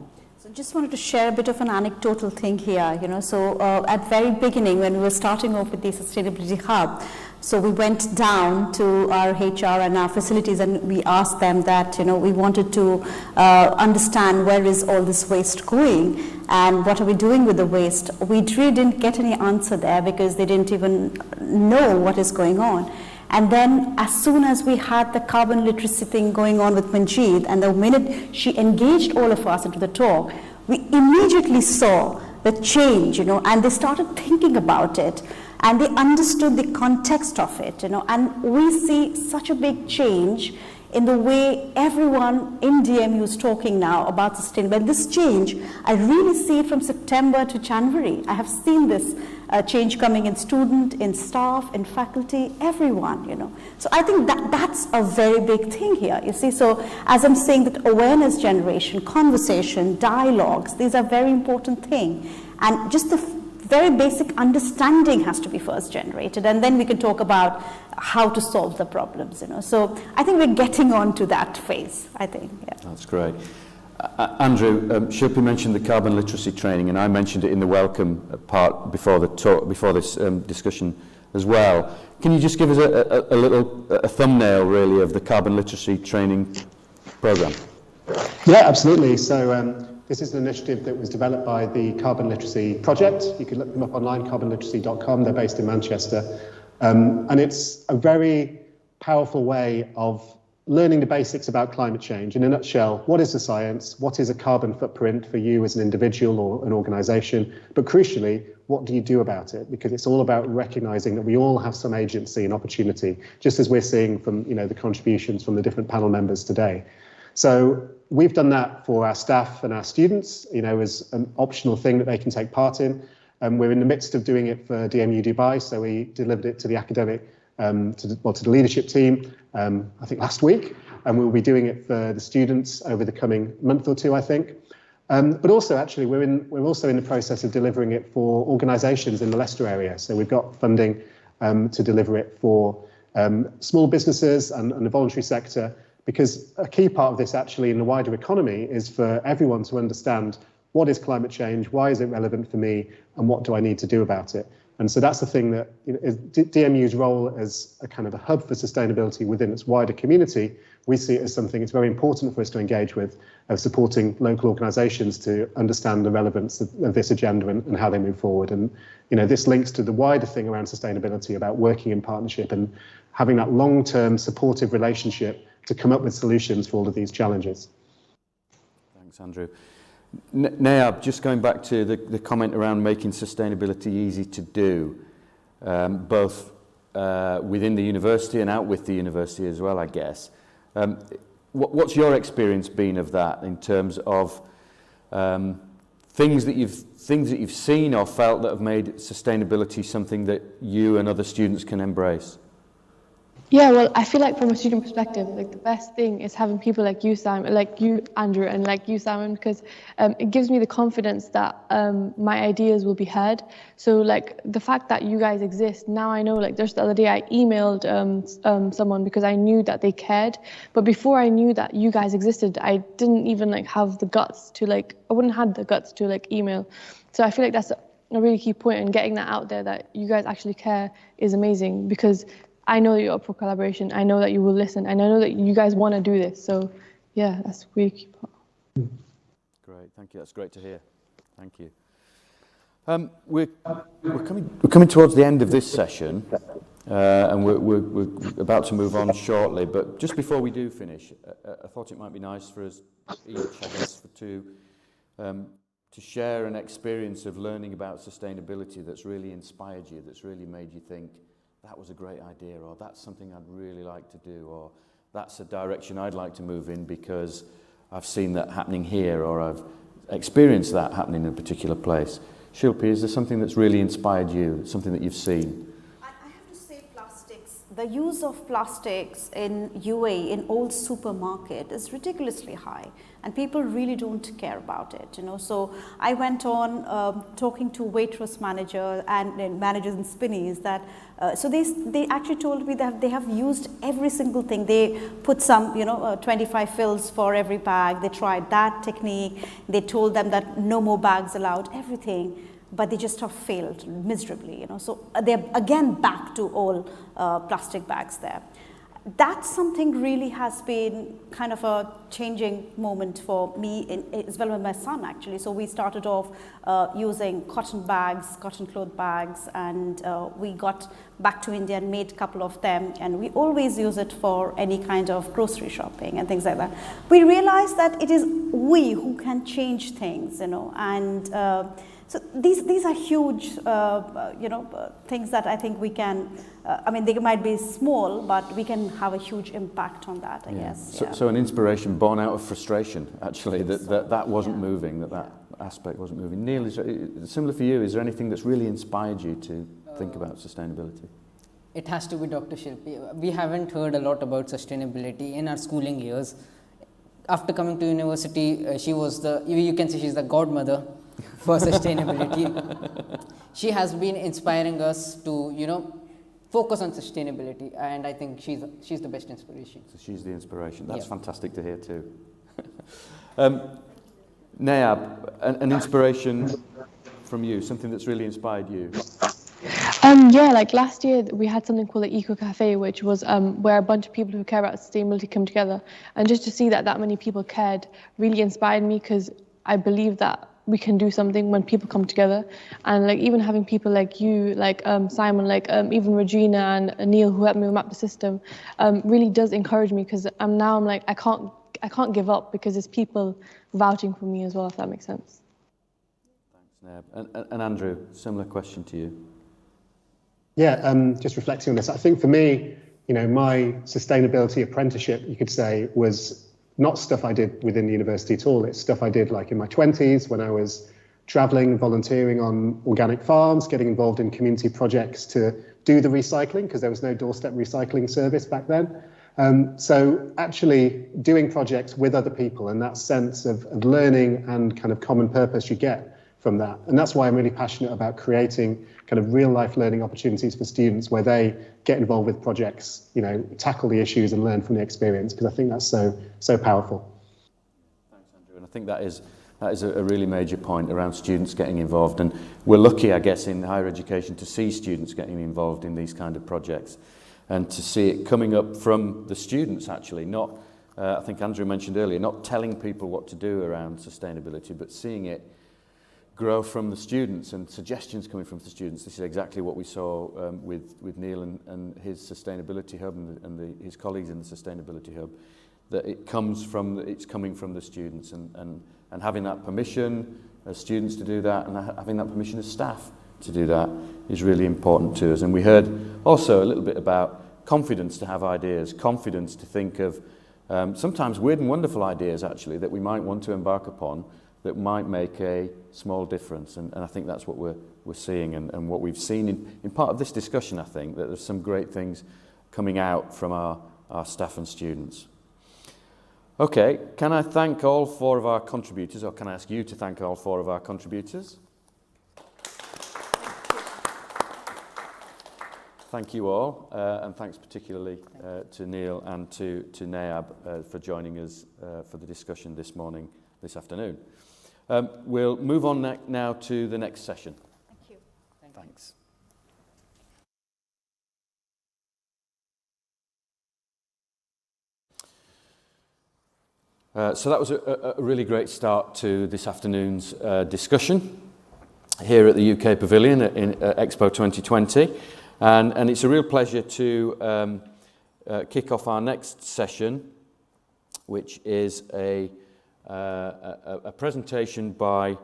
Just wanted to share a bit of an anecdotal thing here, So at very beginning, when we were starting off with the Sustainability Hub, so we went down to our HR and our facilities, and we asked them that, we wanted to understand where is all this waste going and what are we doing with the waste. We really didn't get any answer there, because they didn't even know what is going on. And then as soon as we had the carbon literacy thing going on with Manjeet, and the minute she engaged all of us into the talk, we immediately saw the change, and they started thinking about it, and they understood the context of it, and we see such a big change in the way everyone in DMU is talking now about sustainability. This change, I really see it from September to January. I have seen this change coming in student, in staff, in faculty, everyone, So I think that's a very big thing here, you see. So as I'm saying, that awareness generation, conversation, dialogues, these are very important things. And just the very basic understanding has to be first generated, and then we can talk about how to solve the problems, So I think we're getting on to that phase, I think. Yeah. That's great. Andrew, Shilpi mentioned the carbon literacy training, and I mentioned it in the welcome part before the talk, before this discussion as well. Can you just give us a thumbnail, really, of the carbon literacy training program? Yeah, absolutely. So this is an initiative that was developed by the Carbon Literacy Project. You can look them up online, carbonliteracy.com. They're based in Manchester. And it's a very powerful way of learning the basics about climate change. In a nutshell, what is the science? What is a carbon footprint for you as an individual or an organisation? But crucially, what do you do about it? Because it's all about recognising that we all have some agency and opportunity, just as we're seeing from the contributions from the different panel members today. So we've done that for our staff and our students, as an optional thing that they can take part in. We're in the midst of doing it for DMU Dubai, so we delivered it to the academic, to the leadership team, I think last week, and we'll be doing it for the students over the coming month or two, I think. But also, actually, we're also in the process of delivering it for organisations in the Leicester area. So we've got funding to deliver it for small businesses and the voluntary sector, because a key part of this actually in the wider economy is for everyone to understand what is climate change, why is it relevant for me, and what do I need to do about it. And so that's the thing that is DMU's role as a kind of a hub for sustainability within its wider community. We see it as something it's very important for us to engage with, of supporting local organisations to understand the relevance of this agenda and how they move forward. And this links to the wider thing around sustainability, about working in partnership and having that long-term supportive relationship to come up with solutions for all of these challenges. Thanks, Andrew. Nayab, just going back to the comment around making sustainability easy to do, both within the university and out with the university as well, I guess. What's your experience been of that in terms of things that you've seen or felt that have made sustainability something that you and other students can embrace? Yeah, well, I feel like from a student perspective, like the best thing is having people like you, Simon, like you, Andrew, and like you, Simon, because it gives me the confidence that my ideas will be heard. So like the fact that you guys exist, now I know, like just the other day I emailed someone because I knew that they cared. But before I knew that you guys existed, I didn't even like have the guts to I wouldn't have the guts to email. So I feel like that's a really key point, and getting that out there that you guys actually care is amazing, because I know that you're up for collaboration. I know that you will listen, and I know that you guys want to do this. So, yeah, that's a really key part. Great, thank you. That's great to hear. Thank you. We're coming towards the end of this session, and we're about to move on shortly. But just before we do finish, I thought it might be nice for us each, I guess, to share an experience of learning about sustainability that's really inspired you, that's really made you think, that was a great idea, or that's something I'd really like to do, or that's a direction I'd like to move in because I've seen that happening here, or I've experienced that happening in a particular place. Shilpi, is there something that's really inspired you, something that you've seen? I have to say plastics. The use of plastics in UAE, in all supermarket, is ridiculously high, and people really don't care about it. So I went on talking to waitress manager and managers in Spinneys that. So they actually told me that they have used every single thing. They put some 25 fills for every bag. They tried that technique. They told them that no more bags allowed, everything, but they just have failed miserably. So they're again back to all plastic bags there. That's something really has been kind of a changing moment for me, as well as my son, actually. So we started off using cotton bags, cotton cloth bags, and we got back to India and made a couple of them, and we always use it for any kind of grocery shopping and things like that. We realized that it is we who can change things, and so these are huge, things that I think we can. They might be small, but we can have a huge impact on that, I guess. So an inspiration born out of frustration, actually, that wasn't moving, that aspect wasn't moving. Neil, is similar for you? Is there anything that's really inspired you to think about sustainability? It has to be Dr. Shilpi. We haven't heard a lot about sustainability in our schooling years. After coming to university, she was you can say she's the godmother for sustainability. She has been inspiring us to, focus on sustainability, and I think she's the best inspiration. So she's the inspiration. That's fantastic to hear too. Nayab, an inspiration from you, something that's really inspired you? Like last year we had something called the Eco Cafe, which was where a bunch of people who care about sustainability come together, and just to see that many people cared really inspired me, because I believe that we can do something when people come together. And even having people like you, like Simon, even Regina and Neil, who helped me map the system, really does encourage me, because I'm like, I can't give up, because there's people vouching for me as well, if that makes sense. Thanks, Nayab. And Andrew, similar question to you. Yeah, just reflecting on this, I think for me, my sustainability apprenticeship, you could say, was not stuff I did within the university at all. It's stuff I did in my 20s when I was traveling, volunteering on organic farms, getting involved in community projects to do the recycling, because there was no doorstep recycling service back then. So actually doing projects with other people and that sense of learning and kind of common purpose you get from that. And that's why I'm really passionate about creating kind of real life learning opportunities for students where they get involved with projects, you know, tackle the issues and learn from the experience, because I think that's so powerful. Thanks, Andrew. And I think that is a really major point around students getting involved. And we're lucky, I guess, in higher education to see students getting involved in these kind of projects and to see it coming up from the students, actually, not, I think Andrew mentioned earlier, not telling people what to do around sustainability, but seeing it grow from the students and suggestions coming from the students. This is exactly what we saw with Neil and his sustainability hub and his colleagues in the sustainability hub, that it's coming from the students and having that permission as students to do that and having that permission as staff to do that is really important to us. And we heard also a little bit about confidence to have ideas, confidence to think of sometimes weird and wonderful ideas actually that we might want to embark upon that might make a small difference. And I think that's what we're seeing and what we've seen in part of this discussion, I think, that there's some great things coming out from our staff and students. Okay, can I thank all 4 of our contributors, or can I ask you to thank all 4 of our contributors? Thank you all, and thanks particularly to Neil and to Nayab for joining us for the discussion this afternoon. We'll move on now to the next session. Thank you. Thanks. So that was a really great start to this afternoon's discussion here at the UK Pavilion in Expo 2020. And it's a real pleasure to kick off our next session, which is a presentation by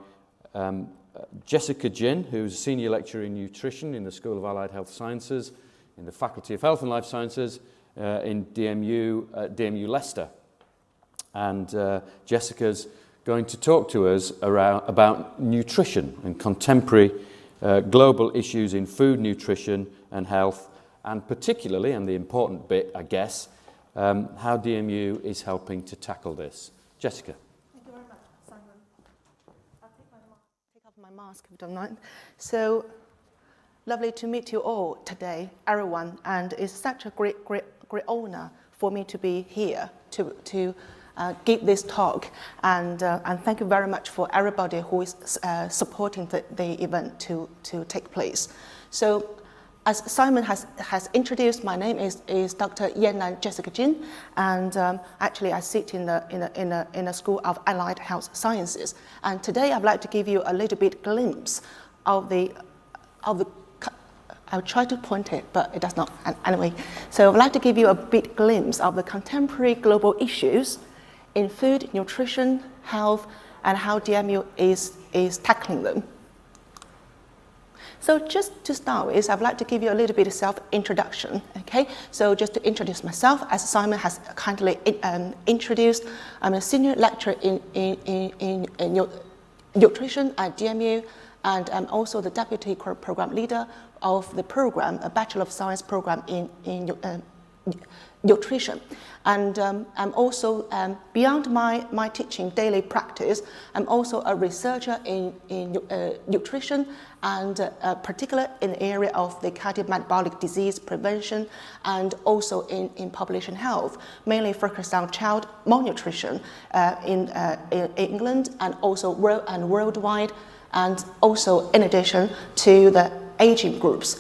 Jessica Jin, who's a senior lecturer in nutrition in the School of Allied Health Sciences, in the Faculty of Health and Life Sciences in DMU Leicester. And Jessica's going to talk to us about nutrition and contemporary global issues in food, nutrition and health, and particularly, and the important bit, I guess, how DMU is helping to tackle this. Jessica. Thank you very much, Simon. I'll take off my mask if you don't mind. So, lovely to meet you all today, everyone, and it's such a great honor for me to be here to give this talk, and thank you very much for everybody who is supporting the event to take place. So, as Simon has introduced, my name is Dr. Yannan Jessica Jin, and actually I sit in the School of Allied Health Sciences. And today I'd like to give you a little bit glimpse of the. I'll try to point it, but it does not. Anyway, so I'd like to give you a bit glimpse of the contemporary global issues in food, nutrition, health, and how DMU is tackling them. So just to start with, I'd like to give you a little bit of self-introduction, okay? So just to introduce myself, as Simon has kindly introduced, I'm a senior lecturer in nutrition at DMU, and I'm also the deputy program leader of the program, a Bachelor of Science program in nutrition. And I'm also, beyond my teaching daily practice, I'm also a researcher in nutrition, and particularly in the area of the cardiometabolic disease prevention, and also in population health, mainly focused on child malnutrition in England and also worldwide, and also in addition to the aging groups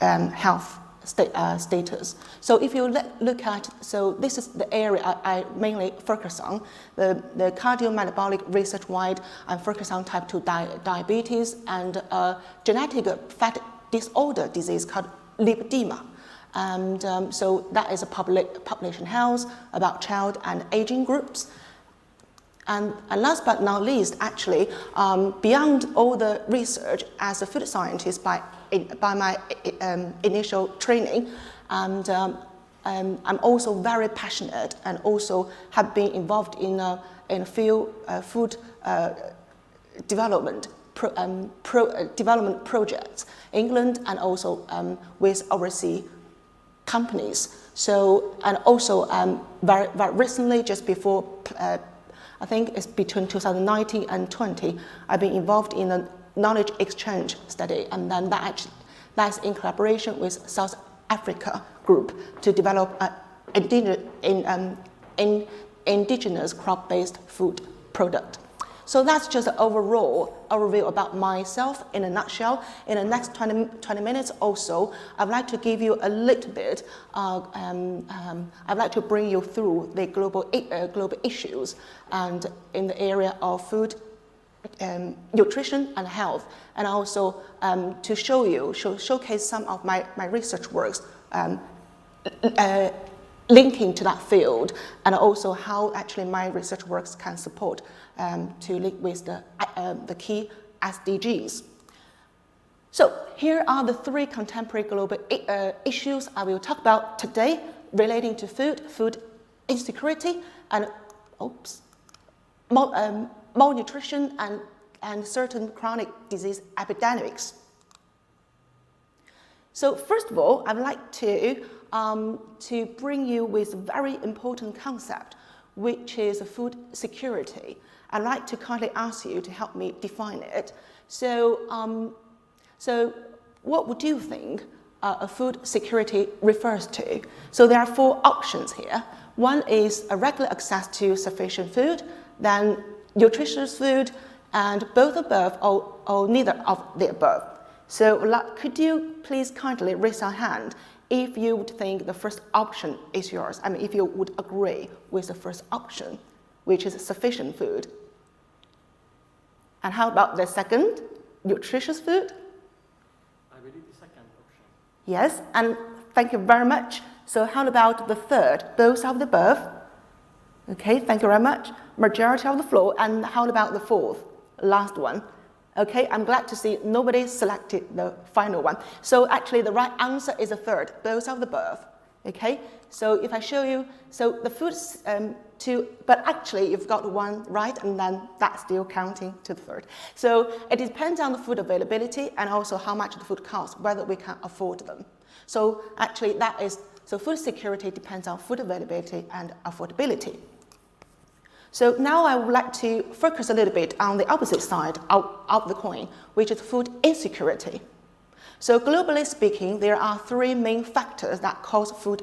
health status. So if you look at, so this is the area I mainly focus on, the cardiometabolic research-wide, I'm focused on type 2 diabetes and genetic fat disorder disease called lipedema. And so that is a population health about child and aging groups. And last but not least, actually, beyond all the research as a food scientist by my initial training, and I'm also very passionate and also have been involved in a few food development projects in England and also with overseas companies. So, and also very recently, just before, I think it's between 2019 and 20, I've been involved in a knowledge exchange study, and then that's in collaboration with South Africa group to develop an indigenous crop-based food product. So that's just an overall overview about myself in a nutshell. In the next 20 minutes or so, I'd like to give you a little bit, I'd like to bring you through the global issues and in the area of food, nutrition and health, and also to showcase some of my research works linking to that field, and also how actually my research works can support to link with the key SDGs. So here are the 3 contemporary global issues I will talk about today relating to food insecurity, and malnutrition and certain chronic disease epidemics. So first of all, I'd like to bring you with a very important concept, which is food security. I'd like to kindly ask you to help me define it. So, so what would you think a food security refers to? So there are 4 options here. One is a regular access to sufficient food, then nutritious food, and both above or neither of the above. So could you please kindly raise your hand if you would think the first option is yours? I mean, if you would agree with the first option, which is sufficient food. And how about the second, nutritious food? I believe the second option. Yes, and thank you very much. So how about the third, both of the above? Okay, thank you very much. Majority of the floor. And how about the fourth, last one? Okay, I'm glad to see nobody selected the final one. So actually the right answer is the third, both of the above. Okay, so if I show you, so the food but actually you've got one right, and then that's still counting to the third. So it depends on the food availability and also how much the food costs, whether we can afford them. So actually so food security depends on food availability and affordability. So now I would like to focus a little bit on the opposite side of the coin, which is food insecurity. So globally speaking, there are 3 main factors that cause food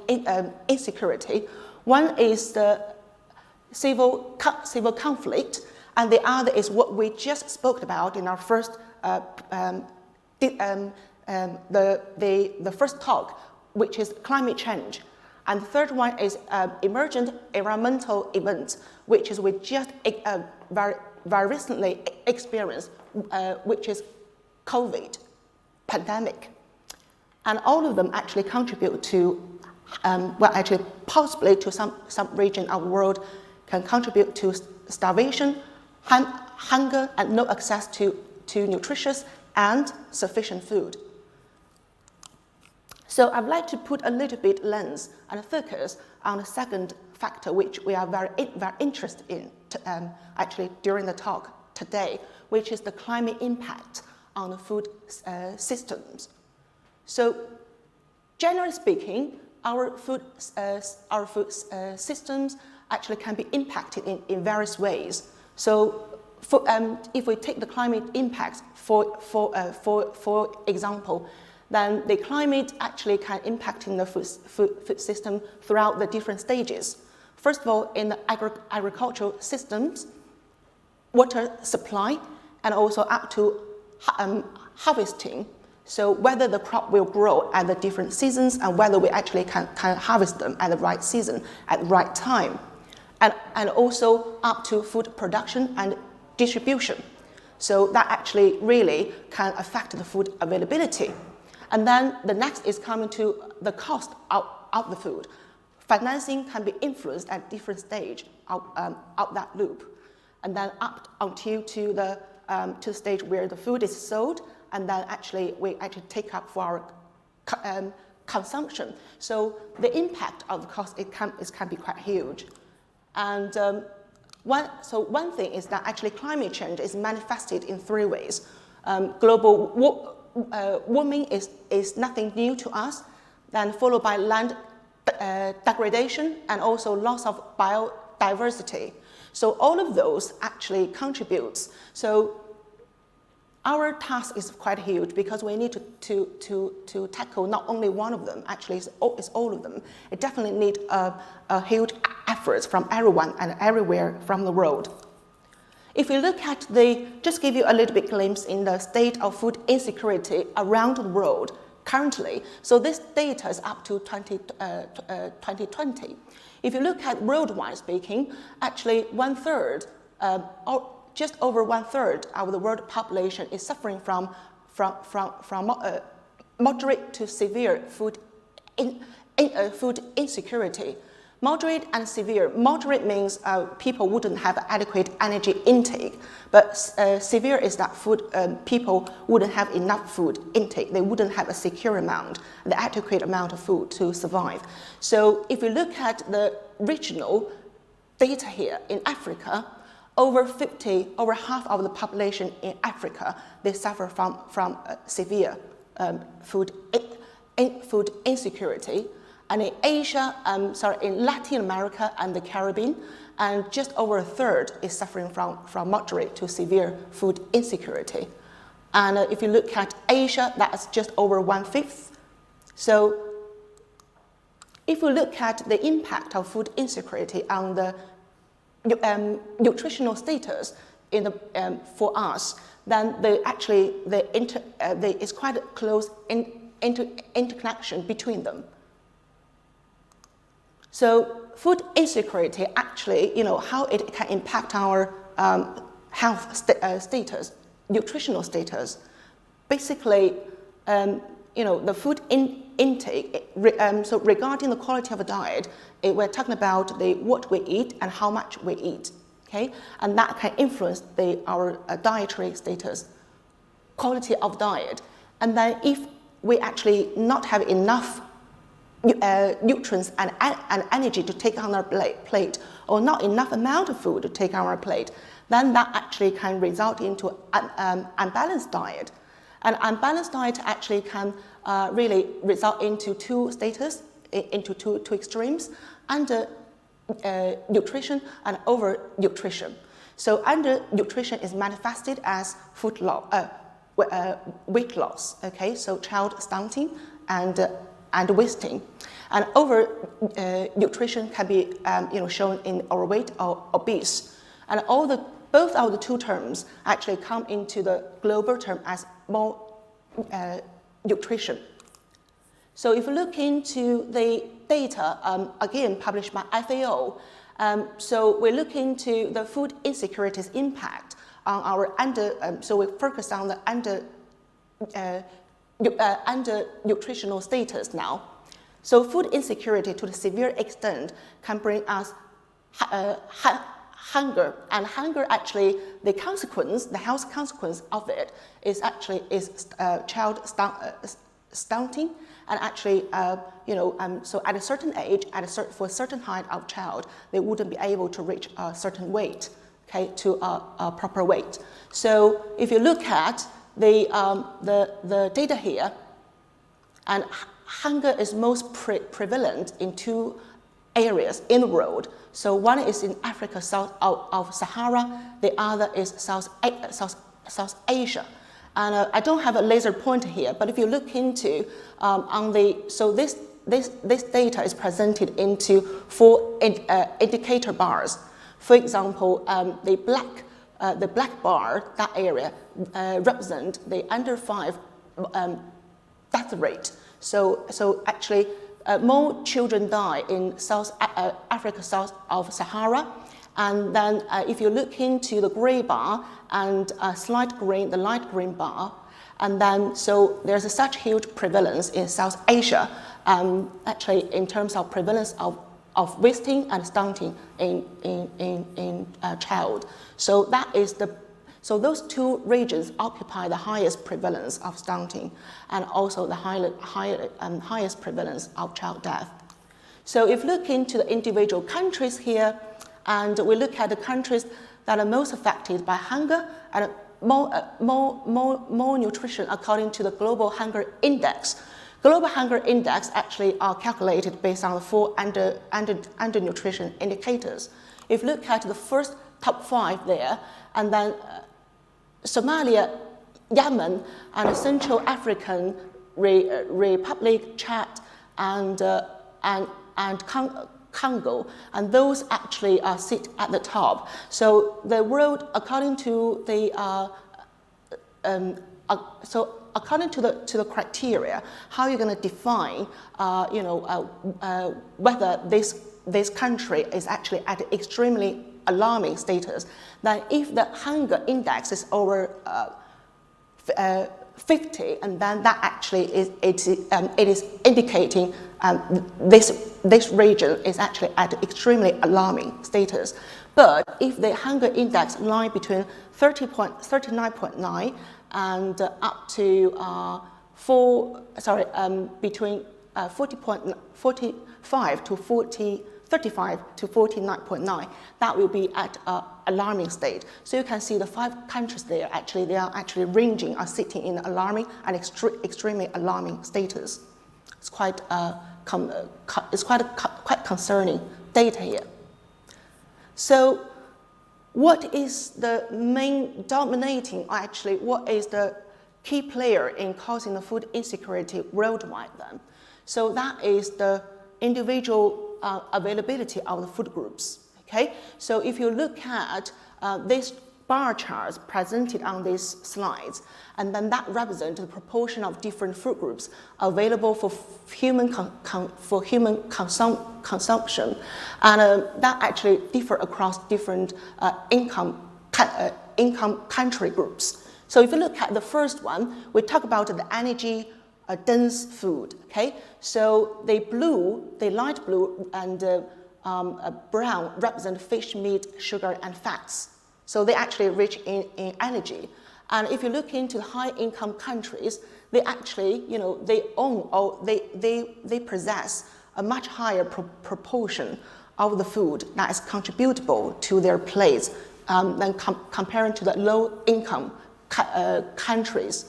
insecurity. One is the civil conflict, and the other is what we just spoke about in our first the first talk, which is climate change. And the third one is emergent environmental events, which is we just very recently experienced, which is COVID pandemic. And all of them actually contribute to, well, actually possibly to some region of the world can contribute to starvation, hunger, and no access to nutritious and sufficient food. So I'd like to put a little bit lens and focus on the second factor, which we are very interested in actually during the talk today, which is the climate impact on the food systems. So generally speaking, our food systems actually can be impacted in various ways. So if we take the climate impacts for example, then the climate actually can impact in the food system throughout the different stages. First of all, in the agricultural systems, water supply, and also up to harvesting. So whether the crop will grow at the different seasons and whether we actually can harvest them at the right season, at the right time. And also up to food production and distribution. So that actually really can affect the food availability. And then the next is coming to the cost of the food. Financing can be influenced at different stage of that loop. And then up until to the stage where the food is sold, and then we actually take up for our consumption. So the impact of the cost can be quite huge. And one thing is that actually climate change is manifested in 3 ways. Global warming is nothing new to us, then followed by land degradation and also loss of biodiversity. So all of those actually contributes. So our task is quite huge because we need to tackle not only one of them, actually it's all of them. It definitely needs a huge effort from everyone and everywhere from the world. If we look at just give you a little bit glimpse in the state of food insecurity around the world currently. So this data is up to 2020. If you look at worldwide speaking, actually 1/3, or just over 1/3 of the world population is suffering from moderate to severe food insecurity. Moderate and severe. Moderate means people wouldn't have adequate energy intake, but severe is that people wouldn't have enough food intake. They wouldn't have a secure amount, the adequate amount of food to survive. So if you look at the regional data here in Africa, over half of the population in Africa, they suffer from severe food insecurity. And in Asia, in Latin America and the Caribbean, and just over 1/3 is suffering from moderate to severe food insecurity. And if you look at Asia, that's just over 1/5. So if we look at the impact of food insecurity on the nutritional status for us, then it's quite a close interconnection between them. So food insecurity actually, how it can impact our health status, nutritional status. Basically, the food intake, so regarding the quality of a diet, we're talking about what we eat and how much we eat, okay? And that can influence our dietary status, quality of diet. And then if we actually not have enough nutrients and energy to take on our plate, or not enough amount of food to take on our plate, then that actually can result into an unbalanced diet. An unbalanced diet actually can really result into two status, into two extremes, under nutrition and over nutrition. So under nutrition is manifested as weight loss, okay? So child stunting and wasting. And over nutrition can be shown in overweight or obese. And both of the two terms actually come into the global term as malnutrition. So if you look into the data, again published by FAO, so we look into the food insecurity's impact on our so we focus on the under nutritional status now. So food insecurity to the severe extent can bring us hunger, and hunger actually, the health consequence of it is child stunting, and actually, so at a certain age, for a certain height of child, they wouldn't be able to reach a certain weight, okay, to a proper weight. So if you look at the data here, and hunger is most prevalent in two areas in the world. So one is in Africa, south of Sahara. The other is South Asia. And I don't have a laser pointer here, but if you look into so this data is presented into 4 indicator bars. For example, the black bar, that area, represent the under 5 death rate. So actually, more children die in South Africa, south of Sahara. And then if you look into the gray bar and the light green bar, and then so there's such huge prevalence in South Asia, actually in terms of prevalence of wasting and stunting in child. So that is so those two regions occupy the highest prevalence of stunting and also the highest prevalence of child death. So if you look into the individual countries here, and we look at the countries that are most affected by hunger and more nutrition according to the Global Hunger Index, Global hunger index actually are calculated based on the 4 undernutrition indicators. If you look at the first top 5 there, and then Somalia, Yemen, and Central African Republic, Chad, and Congo, and those actually sit at the top. So the world, according to the according to the criteria, how you're going to define, whether this country is actually at extremely alarming status, then if the hunger index is over 50, and then that actually it is indicating this region is actually at extremely alarming status. But if the hunger index lie between 39.9 and up to between 35 to 49.9, that will be at alarming state. So you can see the 5 countries there, actually, they are actually ranging, are sitting in alarming and extremely alarming status. It's quite quite concerning data here. So what is the main dominating, or actually what is the key player in causing the food insecurity worldwide then? So that is the individual availability of the food groups, okay? So if you look at these bar charts presented on these slides, and then that represents the proportion of different food groups available for human consumption, and that actually differ across different income country groups. So if you look at the first one, we talk about the energy dense food, okay? So the light blue and brown represent fish, meat, sugar, and fats. So they actually rich in energy. And if you look into the high-income countries, they actually, they own or they possess a much higher proportion of the food that is contributable to their plates than comparing to the low-income countries.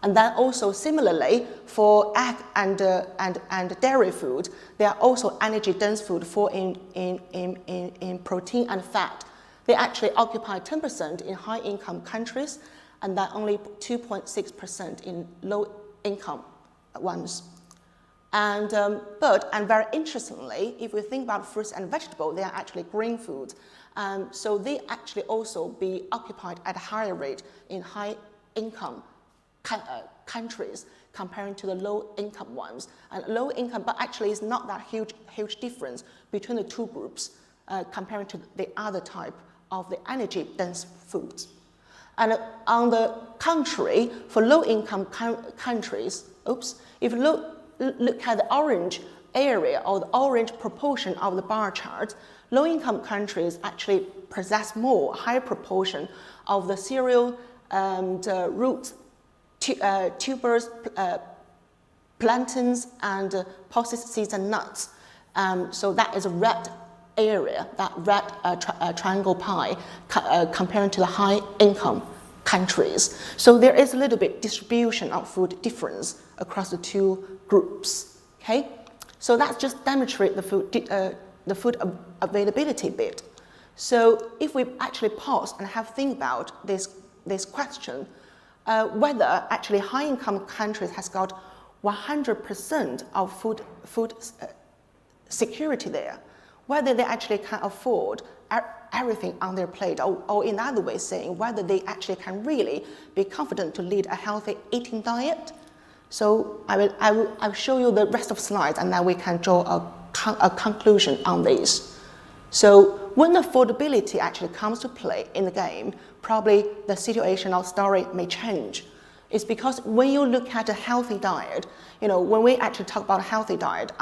And then also similarly for egg and dairy food, they are also energy-dense food for in protein and fat. They actually occupy 10% in high-income countries, and then only 2.6% in low-income ones. And very interestingly, if we think about fruits and vegetables, they are actually green foods. So they actually also be occupied at a higher rate in high-income countries comparing to the low-income ones. And low-income, but actually it's not that huge difference between the two groups comparing to the other type of the energy-dense foods. And on the contrary, for low-income countries, if you look at the orange area or the orange proportion of the bar chart, low-income countries actually possess higher proportion of the cereal and roots, tubers, plantains, and processed seeds and nuts. So that is a red area, that red triangle pie, comparing to the high-income countries. So there is a little bit distribution of food difference across the two groups. Okay, so that just demonstrates the food availability bit. So if we actually pause and have think about this question, whether actually high-income countries has got 100% of food security there, whether they actually can afford everything on their plate, or in other ways saying whether they actually can really be confident to lead a healthy eating diet. So I will show you the rest of slides, and then we can draw a conclusion on this. So when affordability actually comes to play in the game, probably the situation or story may change. It's because when you look at a healthy diet, when we actually talk about a healthy diet,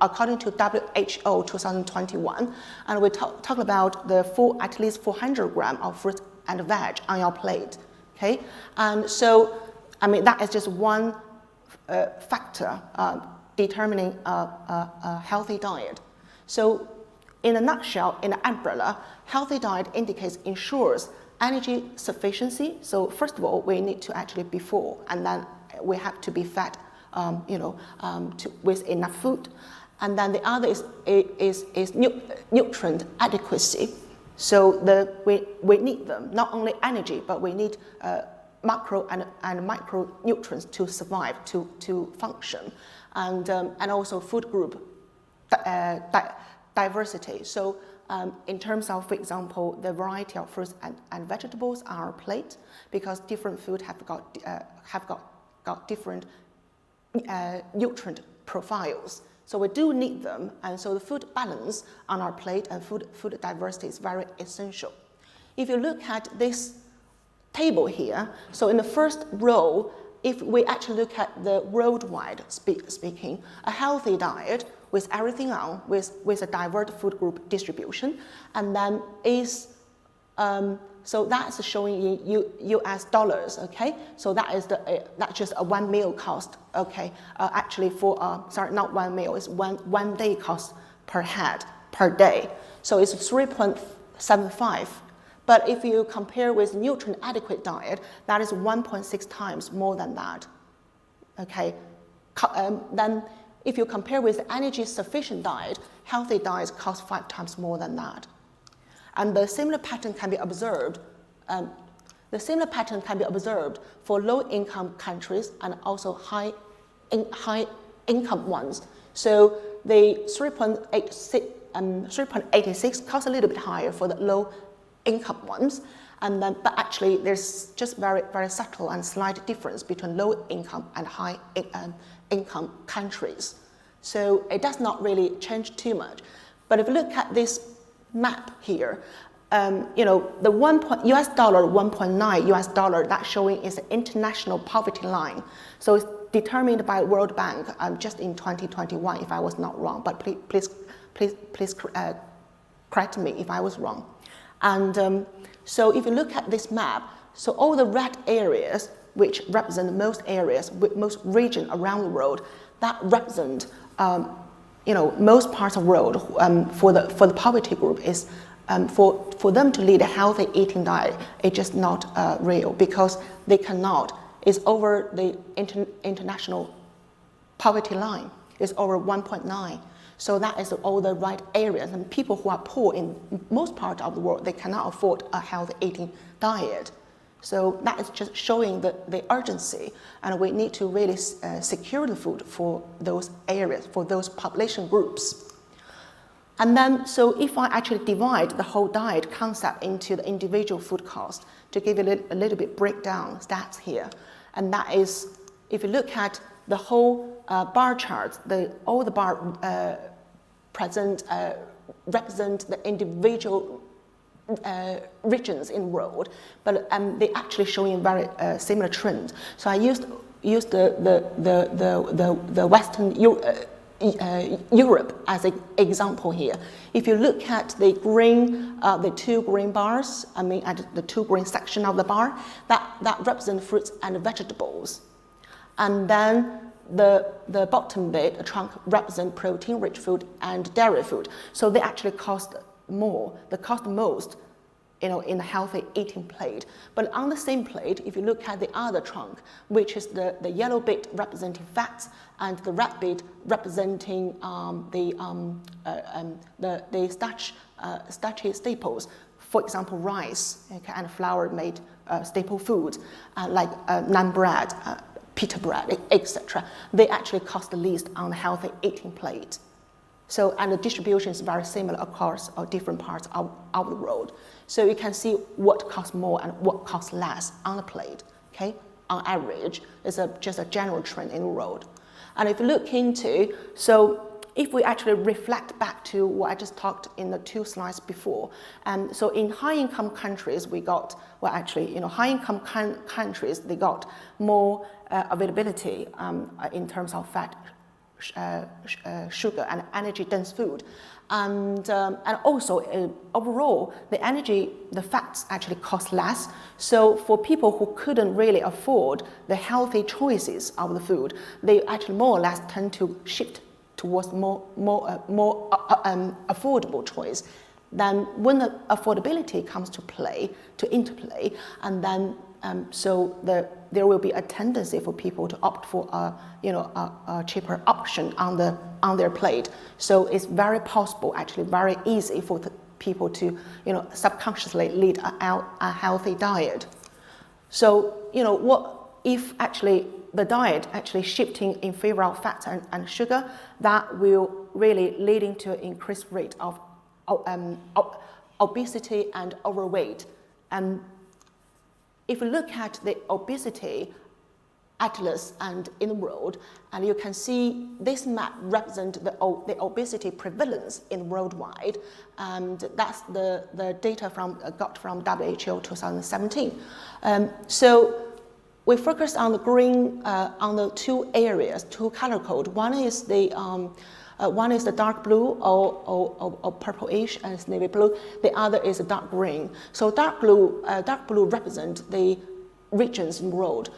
according to WHO 2021, and we talk about at least 400 grams of fruit and veg on your plate, okay? And so, that is just one factor determining a healthy diet. So in a nutshell, in an umbrella, healthy diet ensures energy sufficiency. So first of all, we need to actually be full, and then we have to be fed with enough food. And then the other is nutrient adequacy. So we need them, not only energy, but we need macro and micronutrients to survive, to function, and also food group diversity. So in terms of, for example, the variety of fruits and vegetables on our plate, because different food have got different nutrient profiles. So we do need them, and so the food balance on our plate and food diversity is very essential. If you look at this table here, so in the first row, if we actually look at the worldwide speaking, a healthy diet with everything on, with a diverse food group distribution, and then is, so that's showing in US dollars, okay? So that's just a one meal cost, okay? Actually sorry, not one meal, it's one day cost per head, per day. So it's 3.75. But if you compare with nutrient adequate diet, that is 1.6 times more than that, okay? Then if you compare with energy sufficient diet, healthy diets cost 5 times more than that. And the similar pattern can be observed. For low-income countries and also high-income ones. So the 3.86 costs a little bit higher for the low-income ones, and then but actually there's just very very subtle and slight difference between low-income and high-income countries. So it does not really change too much. But if you look at this map here, the $1.9 US dollar that's showing is the international poverty line. So it's determined by World Bank just in 2021, if I was not wrong. But please correct me if I was wrong. And so if you look at this map, so all the red areas, which represent most areas, most region around the world, that represent most parts of the world for the poverty group is for them to lead a healthy eating diet. It's just not real because they cannot. It's over the international poverty line. It's over 1.9. So that is all the right areas. And people who are poor in most parts of the world, they cannot afford a healthy eating diet. So that is just showing the urgency, and we need to really secure the food for those areas, for those population groups. And then, so if I actually divide the whole diet concept into the individual food cost, to give you a little bit breakdown stats here, and that is, if you look at the whole bar charts, all the bar represent the individual regions in the world, but they actually showing very similar trends. So I used the Western Europe as an example here. If you look at the two green bars, at the two green section of the bar, that represent fruits and vegetables, and then the bottom bit, the trunk, represent protein-rich food and dairy food. So they actually cost more. They cost most, in a healthy eating plate. But on the same plate, if you look at the other trunk, which is the yellow bit representing fats and the red bit representing the starchy staples, for example, rice, okay, and flour-made staple foods like naan bread, pita bread, etc. They actually cost the least on the healthy eating plate. So, and the distribution is very similar across different parts of the world. So you can see what costs more and what costs less on the plate, okay? On average, it's just a general trend in the world. And if you look into, so if we actually reflect back to what I just talked in the 2 slides before, so in high-income countries, we got, well actually, high-income countries, they got more availability in terms of fat, sugar and energy-dense food, and also overall the fats actually cost less. So for people who couldn't really afford the healthy choices of the food, they actually more or less tend to shift towards more affordable choice. Then when the affordability comes to interplay, and then so there will be a tendency for people to opt for a cheaper option on their plate. So it's very possible, actually very easy for the people to subconsciously lead a healthy diet. So what if actually the diet actually shifting in favor of fat and sugar, that will really leading to an increased rate of obesity and overweight. And if you look at the obesity atlas and in the world, and you can see this map represents the obesity prevalence in worldwide, and that's the data got from WHO 2017. So we focused on the green, on the two areas, two color code. One is the dark blue or purplish and it's navy blue. The other is dark green. So dark blue represent the regions in the world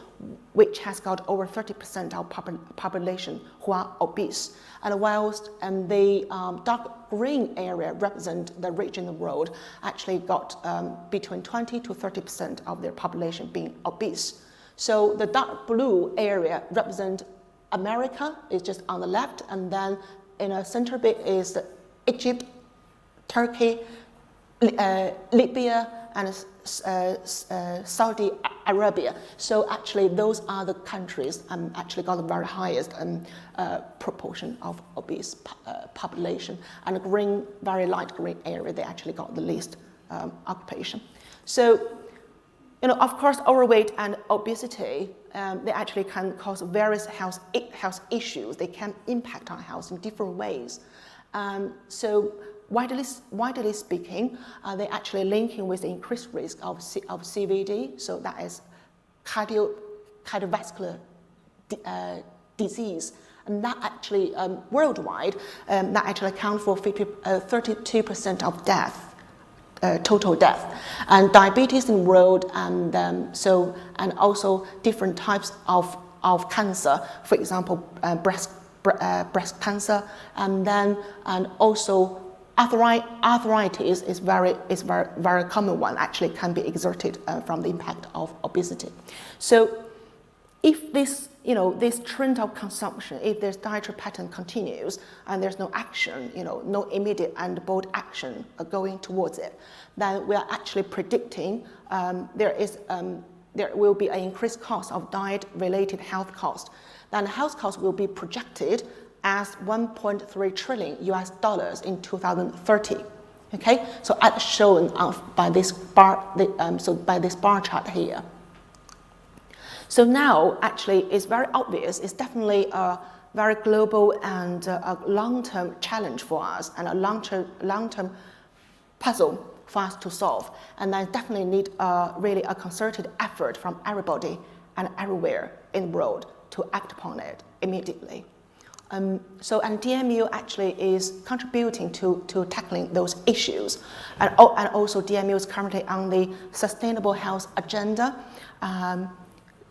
which has got over 30% of population who are obese. And whilst the dark green area represent the region in the world actually got between 20 to 30% of their population being obese. So the dark blue area represent America, is just on the left, and then in a center bit is Egypt, Turkey, Libya, and Saudi Arabia. So actually those are the countries actually got the very highest proportion of obese population. And the green, very light green area, they actually got the least occupation. So, of course, overweight and obesity, they actually can cause various health issues. They can impact our health in different ways. So widely speaking, they actually linking with the increased risk of CVD, so that is cardiovascular disease. And that actually, worldwide, that actually accounts for 32% of death. Total death, and diabetes in the world, and also different types of cancer, for example, breast cancer, and also arthritis is very common one. Actually, can be exerted from the impact of obesity. So, if this trend of consumption, if this dietary pattern continues and there's no action, no immediate and bold action going towards it, then we are actually predicting there will be an increased cost of diet-related health cost. Then health cost will be projected as $1.3 trillion in 2030. Okay, so as shown by this bar, by this bar chart here. So now, actually, it's very obvious. It's definitely a very global and a long-term challenge for us, and a long-term puzzle for us to solve. And I definitely need really a concerted effort from everybody and everywhere in the world to act upon it immediately. And DMU actually is contributing to tackling those issues. And also DMU is currently on the Sustainable Health Agenda.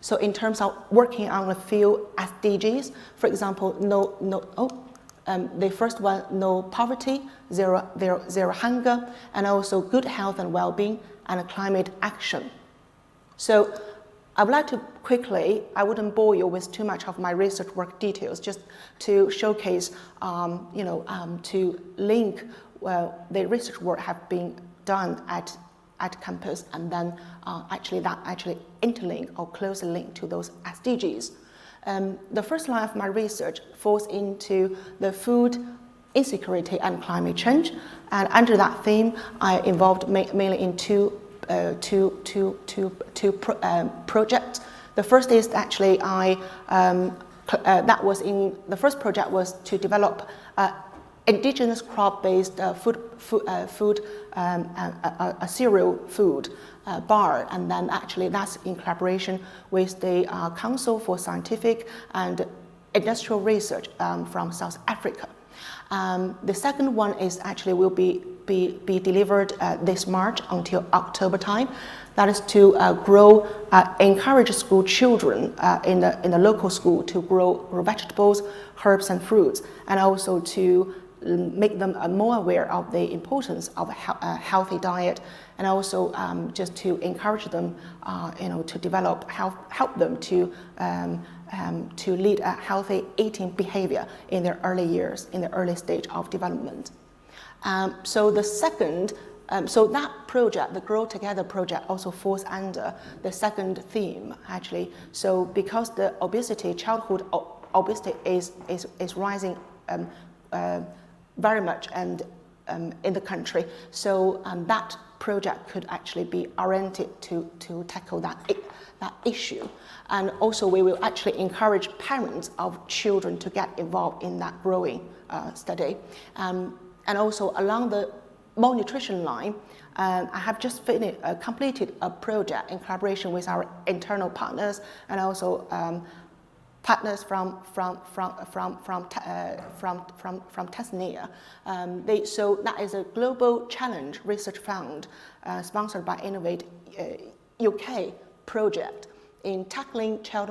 So in terms of working on a few SDGs, for example, the first one, no poverty, zero hunger, and also good health and well-being, and climate action. So I would like to quickly, I wouldn't bore you with too much of my research work details, just to showcase, to link the research work have been done at campus, and then actually interlink or closely link to those SDGs. The first line of my research falls into the food insecurity and climate change, and under that theme, I involved mainly in two projects. The first is actually the first project was to develop indigenous crop-based a cereal food bar, and then actually that's in collaboration with the Council for Scientific and Industrial Research from South Africa. The second one is actually will be delivered this March until October time. That is to encourage school children in the local school to grow vegetables, herbs, and fruits, and also to make them more aware of the importance of a healthy diet and also just to encourage them, to develop, help them to lead a healthy eating behavior in their early years, in the early stage of development. So the second, so that project, the Grow Together project, also falls under the second theme, actually. So because the obesity, childhood obesity is rising very much and in the country, so that project could actually be oriented to tackle that issue. And also we will actually encourage parents of children to get involved in that growing study. And also along the malnutrition line, I have just completed a project in collaboration with our internal partners and also partners from Tanzania. So that is a global challenge research fund sponsored by Innovate UK project in tackling child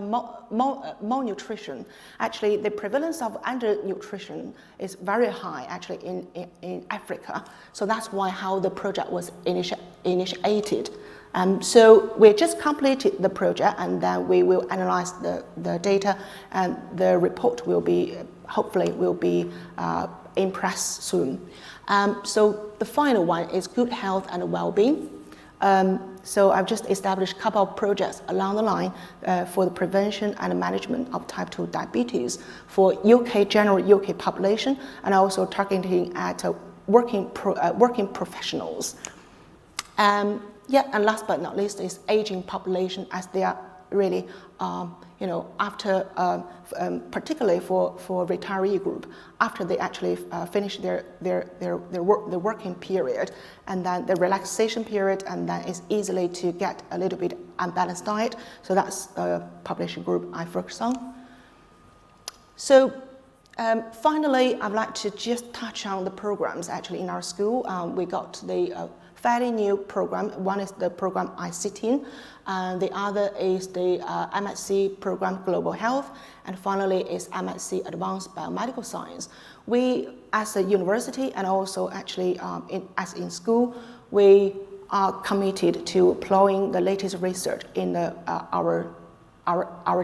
malnutrition. Actually, the prevalence of undernutrition is very high actually in Africa. So that's how the project was initiated. So we just completed the project, and then we will analyze the data, and the report will be, hopefully, in press soon. So the final one is good health and well-being. So I've just established a couple of projects along the line for the prevention and management of type 2 diabetes for general UK population, and also targeting at working professionals. Yeah, and last but not least is aging population, as they are really, after, particularly for retiree group, after they actually finish their working period, and then the relaxation period, and then it's easily to get a little bit unbalanced diet. So that's a population group I focus on. So finally, I'd like to just touch on the programs actually in our school. We got the fairly new program. One is the program I sit in, and the other is the MSc program Global Health, and finally is MSc Advanced Biomedical Science. We, as a university and also actually as in school, we are committed to applying the latest research in our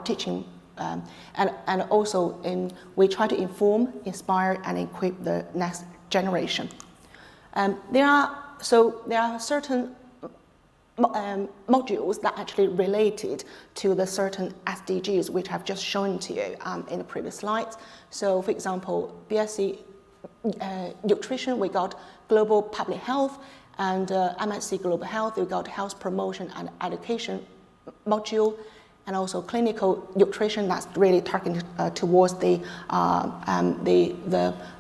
teaching, and also we try to inform, inspire, and equip the next generation. There are certain modules that actually related to the certain SDGs, which I've just shown to you in the previous slides. So, for example, BSc Nutrition, we got Global Public Health, and MSc Global Health, we got Health Promotion and Education module, and also Clinical Nutrition, that's really targeted towards the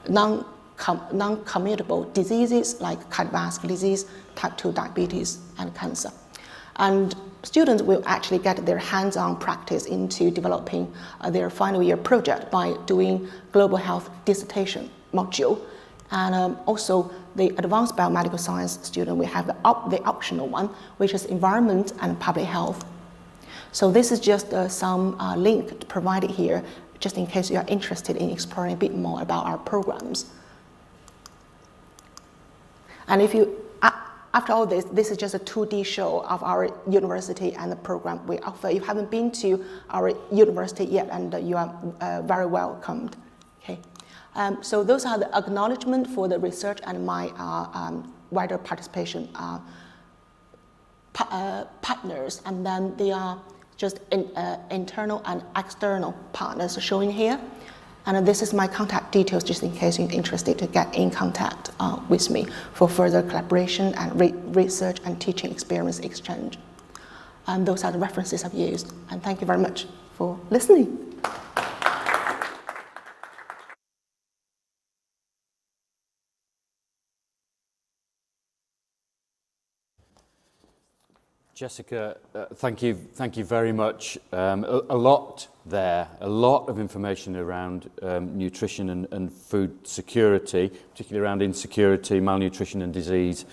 non-communicable diseases like cardiovascular disease, type 2 diabetes, and cancer. And students will actually get their hands-on practice into developing their final year project by doing global health dissertation module. And also the advanced biomedical science student, we have the optional one, which is environment and public health. So this is just some link provided here, just in case you are interested in exploring a bit more about our programs. And if you, after all this is just a 2D show of our university and the program we offer. You haven't been to our university yet, and you are very welcomed. Okay. So those are the acknowledgement for the research and my wider participation partners, and then they are just internal and external partners showing here. And this is my contact details, just in case you're interested to get in contact with me for further collaboration and research and teaching experience exchange. And those are the references I've used. And thank you very much for listening. Jessica, thank you very much. A lot there, a lot of information around nutrition and food security, particularly around insecurity, malnutrition and disease,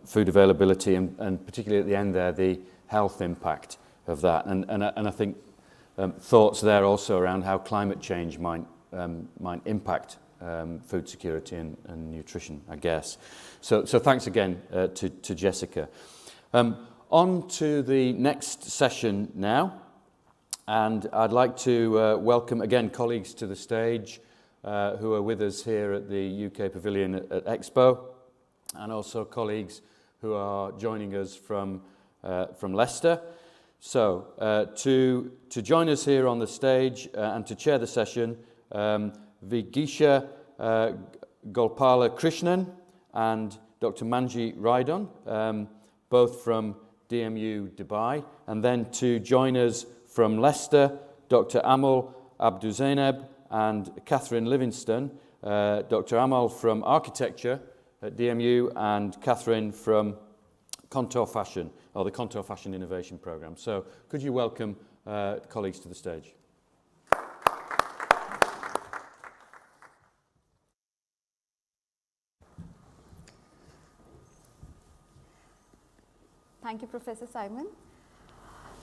food availability, and particularly at the end there, the health impact of that. And I think thoughts there also around how climate change might impact food security and nutrition, I guess. So thanks again to Jessica. On to the next session now, and I'd like to welcome again colleagues to the stage who are with us here at the UK Pavilion at Expo, and also colleagues who are joining us from Leicester. So to join us here on the stage and to chair the session, Vigisha Golpala Krishnan and Dr. Manjeet Raidon, both from DMU Dubai, and then to join us from Leicester, Dr. Amal Abduzainab and Catherine Livingston, Dr. Amal from Architecture at DMU and Catherine from Contour Fashion, or the Contour Fashion Innovation Programme. So could you welcome colleagues to the stage? Thank you, Professor Simon.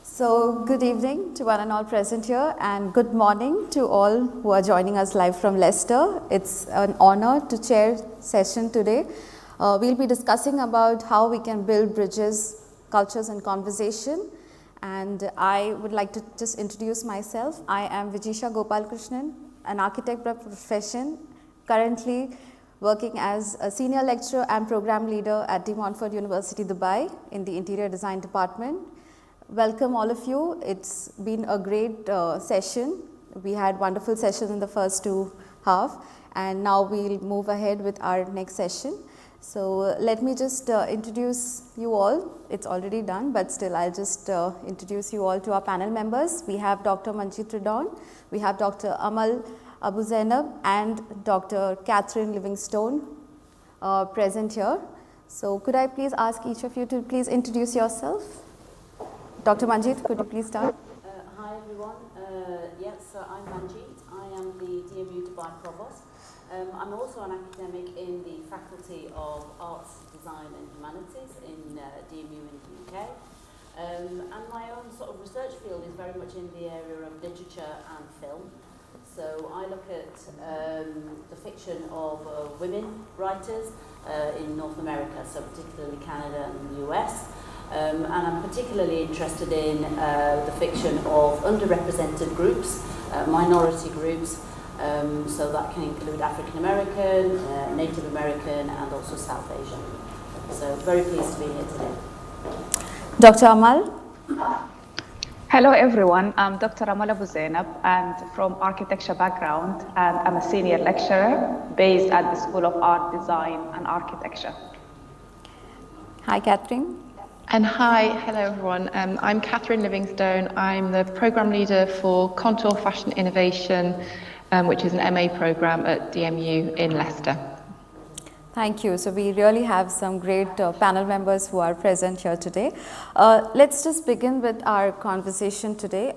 So good evening to one and all present here, and good morning to all who are joining us live from Leicester. It's an honor to chair session today. We'll be discussing about how we can build bridges, cultures and conversation. And I would like to just introduce myself. I am Vigisha Gopalakrishnan, an architect by profession, currently working as a senior lecturer and program leader at the Montfort University, Dubai in the interior design department. Welcome all of you. It's been a great session. We had wonderful sessions in the first two half, and now we'll move ahead with our next session. So let me just introduce you all. It's already done, but still I'll just introduce you all to our panel members. We have Dr. Manjeet Raidon, we have Dr. Amal Abduzainab and Dr. Catherine Livingstone present here. So could I please ask each of you to please introduce yourself? Dr. Manjeet, could you please start? Hi everyone. Yes, so I'm Manjeet. I am the DMU Dubai Provost. I'm also an academic in the Faculty of Arts, Design and Humanities in DMU in the UK. And my own sort of research field is very much in the area of literature and film. So I look at the fiction of women writers in North America, so particularly Canada and the US. And I'm particularly interested in the fiction of underrepresented groups, minority groups, so that can include African American, Native American and also South Asian. So very pleased to be here today. Dr. Amal? Hello everyone, I'm Dr. Amal Abduzainab. I'm from architecture background and I'm a senior lecturer based at the School of Art, Design and Architecture. Hi, Catherine. And hello everyone. I'm Catherine Livingstone. I'm the program leader for Contour Fashion Innovation, which is an MA program at DMU in Leicester. Thank you. So we really have some great panel members who are present here today. Let's just begin with our conversation today.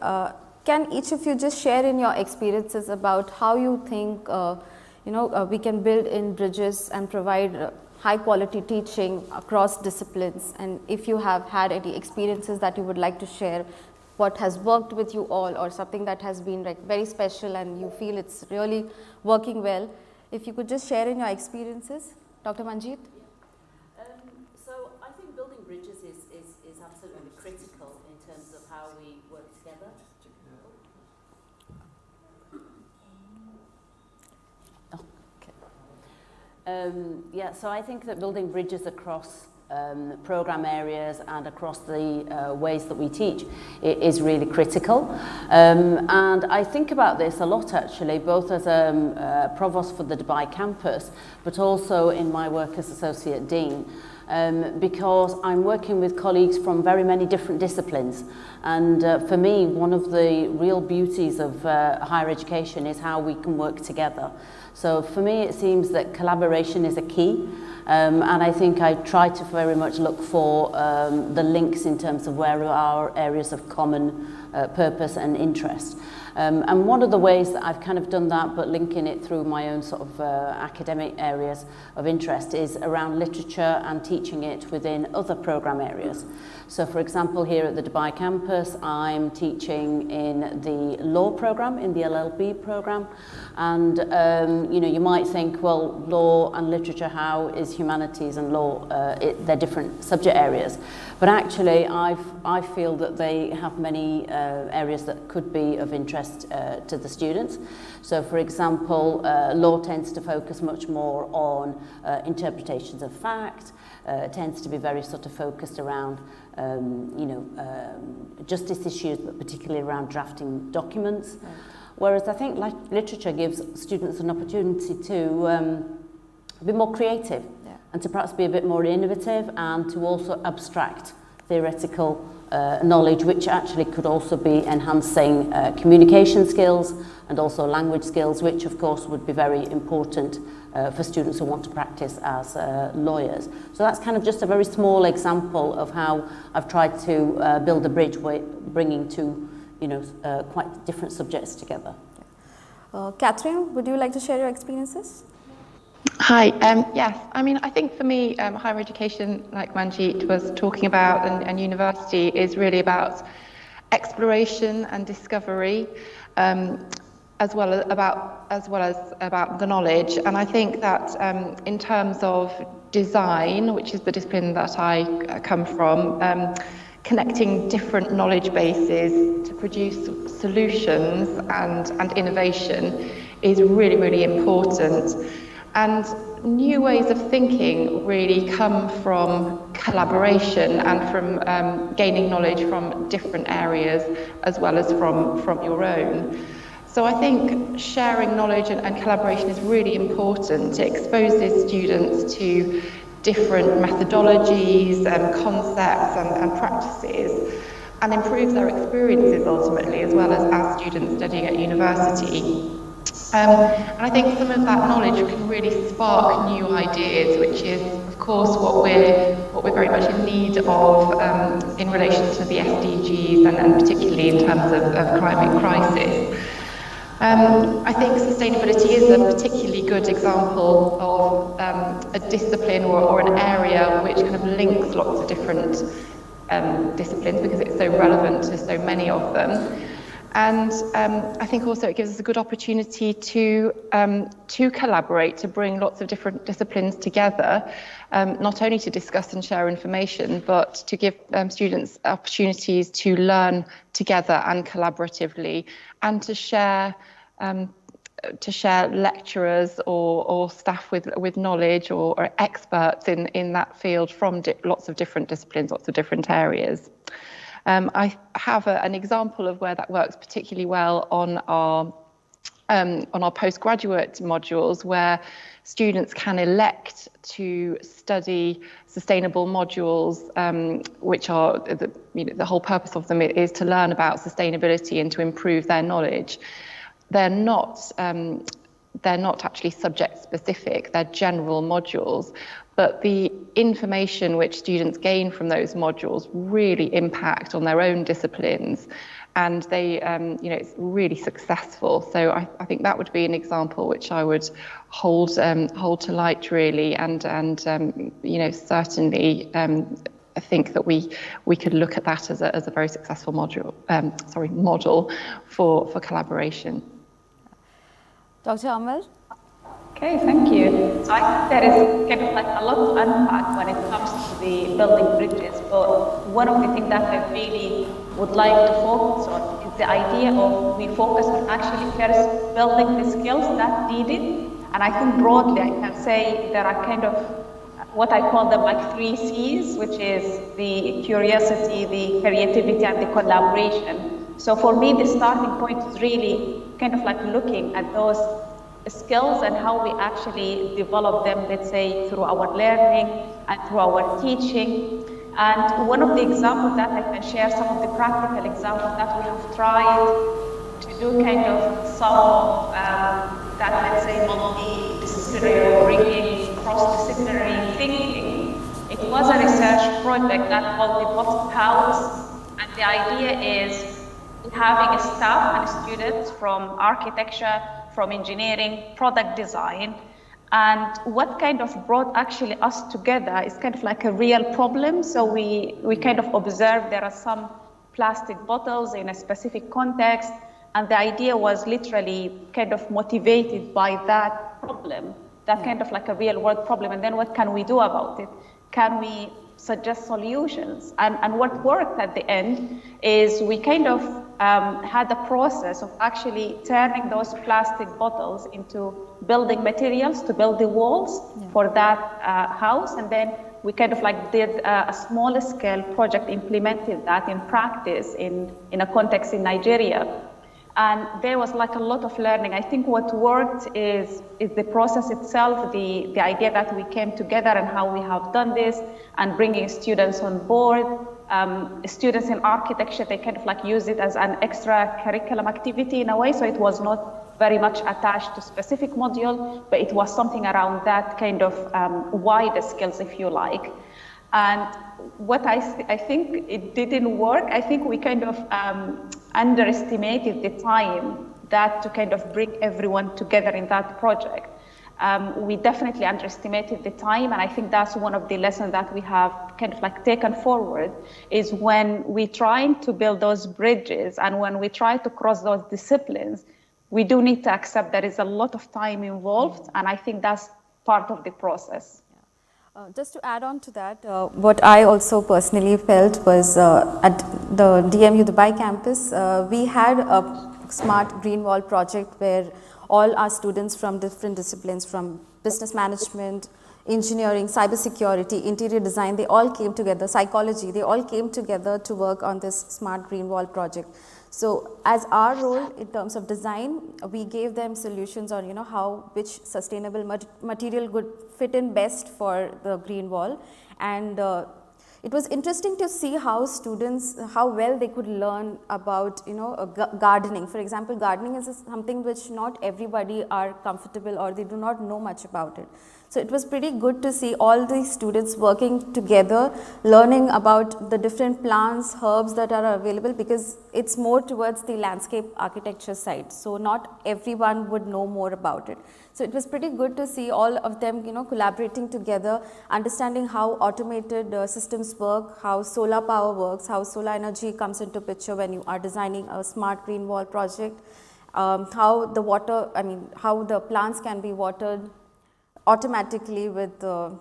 Can each of you just share in your experiences about how you think we can build in bridges and provide high quality teaching across disciplines, and if you have had any experiences that you would like to share, what has worked with you all or something that has been like very special and you feel it's really working well, if you could just share in your experiences. Dr. Manjeet? Yeah. So I think building bridges is absolutely critical in terms of how we work together. So I think that building bridges across program areas and across the ways that we teach is really critical. And I think about this a lot actually, both as a provost for the Dubai campus, but also in my work as Associate Dean. Because I'm working with colleagues from very many different disciplines. And for me, one of the real beauties of higher education is how we can work together. So for me, it seems that collaboration is a key. And I think I try to very much look for the links in terms of where are areas of common purpose and interest. And one of the ways that I've kind of done that, but linking it through my own sort of academic areas of interest, is around literature and teaching it within other programme areas. So for example, here at the Dubai campus, I'm teaching in the law programme, in the LLB programme. And, you know, you might think, well, law and literature, how is humanities and law, they're different subject areas. But actually, I feel that they have many areas that could be of interest to the students. So for example, law tends to focus much more on interpretations of fact, tends to be very sort of focused around justice issues, but particularly around drafting documents. Right. Whereas I think literature gives students an opportunity to be more creative, and to perhaps be a bit more innovative, and to also abstract theoretical knowledge, which actually could also be enhancing communication skills and also language skills, which of course would be very important for students who want to practice as lawyers. So that's kind of just a very small example of how I've tried to build a bridge bringing two, quite different subjects together. Catherine, would you like to share your experiences? Hi, yes, I mean, I think for me, higher education, like Manjeet was talking about, and university is really about exploration and discovery, as well as about the knowledge. And I think that in terms of design, which is the discipline that I come from, connecting different knowledge bases to produce solutions and innovation is really, really important. And new ways of thinking really come from collaboration and from gaining knowledge from different areas as well as from your own. So I think sharing knowledge and collaboration is really important. It exposes students to different methodologies and concepts and practices, and improves their experiences ultimately, as well as students studying at university. And I think some of that knowledge can really spark new ideas, which is, of course, what we're very much in need of in relation to the SDGs and particularly in terms of climate crisis. I think sustainability is a particularly good example of a discipline or an area which kind of links lots of different disciplines, because it's so relevant to so many of them. And I think also it gives us a good opportunity to collaborate, to bring lots of different disciplines together, not only to discuss and share information, but to give students opportunities to learn together and collaboratively, and to share lecturers or staff with knowledge or experts in that field from lots of different disciplines, lots of different areas. I have an example of where that works particularly well on our postgraduate modules, where students can elect to study sustainable modules, which are the whole purpose of them is to learn about sustainability and to improve their knowledge. They're not actually subject specific, they're general modules. But the information which students gain from those modules really impact on their own disciplines, and they, it's really successful. So I think that would be an example which I would hold to light really, and certainly I think that we could look at that as a very successful model for collaboration. Dr. Amal? Okay, thank you. So I think there is kind of like a lot to unpack when it comes to the building bridges, but one of the things that I really would like to focus on is the idea of we focus on actually first building the skills that needed. And I think broadly I can say there are kind of what I call them like 3 C's, which is the curiosity, the creativity, and the collaboration. So for me, the starting point is really kind of like looking at those skills and how we actually develop them, let's say, through our learning and through our teaching. And one of the examples that I can share, some of the practical examples that we have tried to do kind of some of that, let's say, multidisciplinary or bringing cross-disciplinary thinking. It was a research project that called the Bottom House, and the idea is having a staff and students from architecture, from engineering, product design. And what kind of brought actually us together is kind of like a real problem. So we kind of observed there are some plastic bottles in a specific context, and the idea was literally kind of motivated by that problem, that kind of like a real world problem. And then what can we do about it? Can we suggest solutions? And what worked at the end is we kind of had the process of actually turning those plastic bottles into building materials to build the walls for that house. And then we kind of like did a smaller scale project, implemented that in practice in a context in Nigeria. And there was like a lot of learning. I think what worked is the process itself, the idea that we came together and how we have done this, and bringing students on board. Students in architecture, they kind of like use it as an extra curriculum activity in a way, so it was not very much attached to specific module, but it was something around that kind of wider skills, if you like. And what I think it didn't work. I think we kind of underestimated the time that to kind of bring everyone together in that project. We definitely underestimated the time, and I think that's one of the lessons that we have kind of like taken forward, is when we trying to build those bridges and when we try to cross those disciplines, we do need to accept there is a lot of time involved, and I think that's part of the process. Just to add on to that, what I also personally felt was at the DMU Dubai campus, we had a smart green wall project where all our students from different disciplines, from business management, engineering, cybersecurity, interior design, they all came together, psychology, they all came together to work on this smart green wall project. So as our role in terms of design, we gave them solutions on, which sustainable material would fit in best for the green wall. And it was interesting to see how students, how well they could learn about, gardening. For example, gardening is something which not everybody are comfortable or they do not know much about it. So it was pretty good to see all these students working together, learning about the different plants, herbs that are available, because it's more towards the landscape architecture side. So not everyone would know more about it. So it was pretty good to see all of them, collaborating together, understanding how automated systems work, how solar power works, how solar energy comes into picture when you are designing a smart green wall project, how the water, how the plants can be watered automatically with the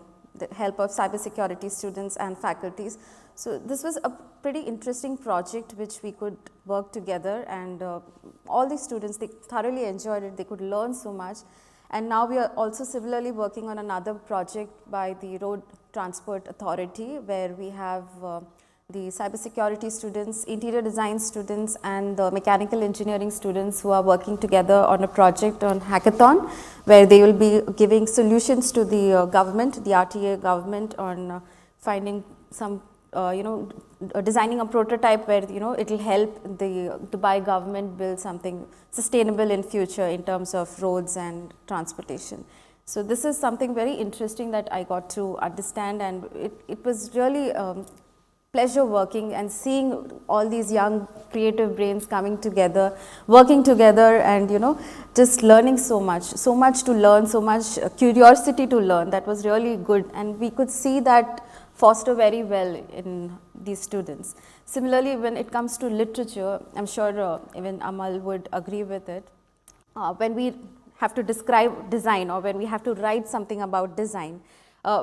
help of cybersecurity students and faculties. So this was a pretty interesting project which we could work together, and all the students, they thoroughly enjoyed it, they could learn so much. And now we are also similarly working on another project by the Road Transport Authority, where we have the cybersecurity students, interior design students, and the mechanical engineering students who are working together on a project on hackathon, where they will be giving solutions to the government, the RTA government, on finding some, designing a prototype where, it will help the Dubai government build something sustainable in future in terms of roads and transportation. So this is something very interesting that I got to understand, and it was really pleasure working and seeing all these young creative brains coming together, working together, and just learning so much to learn, so much curiosity to learn. That was really good, and we could see that foster very well in these students. Similarly, when it comes to literature, I'm sure even Amal would agree with it. When we have to describe design, or when we have to write something about design,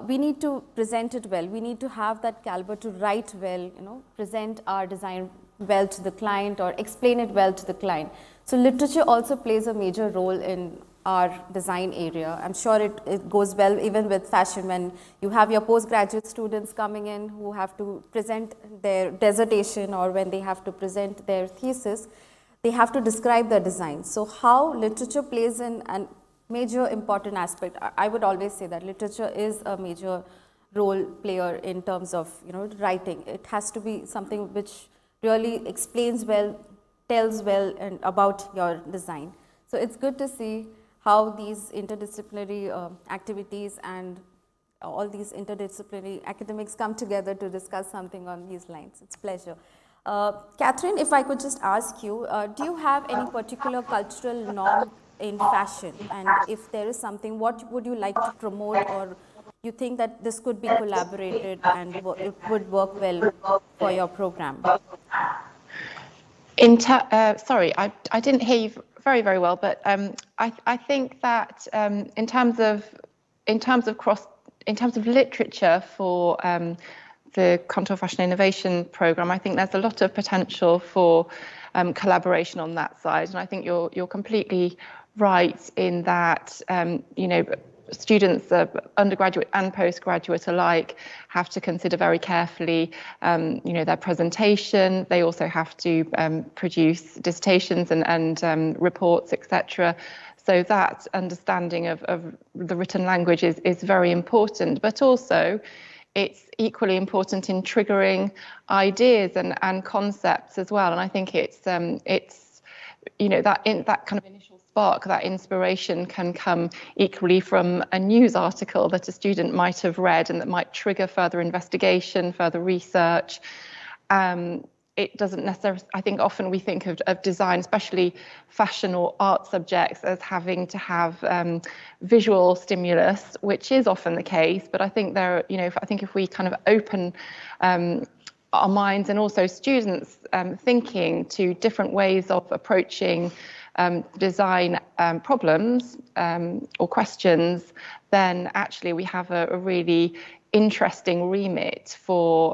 we need to present it well. We need to have that caliber to write well, present our design well to the client or explain it well to the client. So literature also plays a major role in our design area. I'm sure it goes well even with fashion, when you have your postgraduate students coming in who have to present their dissertation, or when they have to present their thesis, they have to describe their design. So how literature plays in an major important aspect. I would always say that literature is a major role player in terms of writing. It has to be something which really explains well, tells well and about your design. So it's good to see how these interdisciplinary activities and all these interdisciplinary academics come together to discuss something on these lines. It's a pleasure. Catherine, if I could just ask you, do you have any particular cultural norm in fashion? And if there is something, what would you like to promote, or you think that this could be collaborated and it would work well for your program? Sorry, I didn't hear you very, very well, but I think that in terms of literature for the Contour Fashion Innovation Programme, I think there's a lot of potential for collaboration on that side, and I think you're completely right in that students, undergraduate and postgraduate alike, have to consider very carefully their presentation. They also have to produce dissertations and reports, etc. So that understanding of the written language is very important, but also it's equally important in triggering ideas and concepts as well. And I think it's that kind of initial spark, that inspiration can come equally from a news article that a student might have read and that might trigger further investigation, further research. It doesn't necessarily, I think often we think of design, especially fashion or art subjects, as having to have visual stimulus, which is often the case. But I think if we kind of open our minds and also students thinking to different ways of approaching design problems or questions, then actually we have a really interesting remit for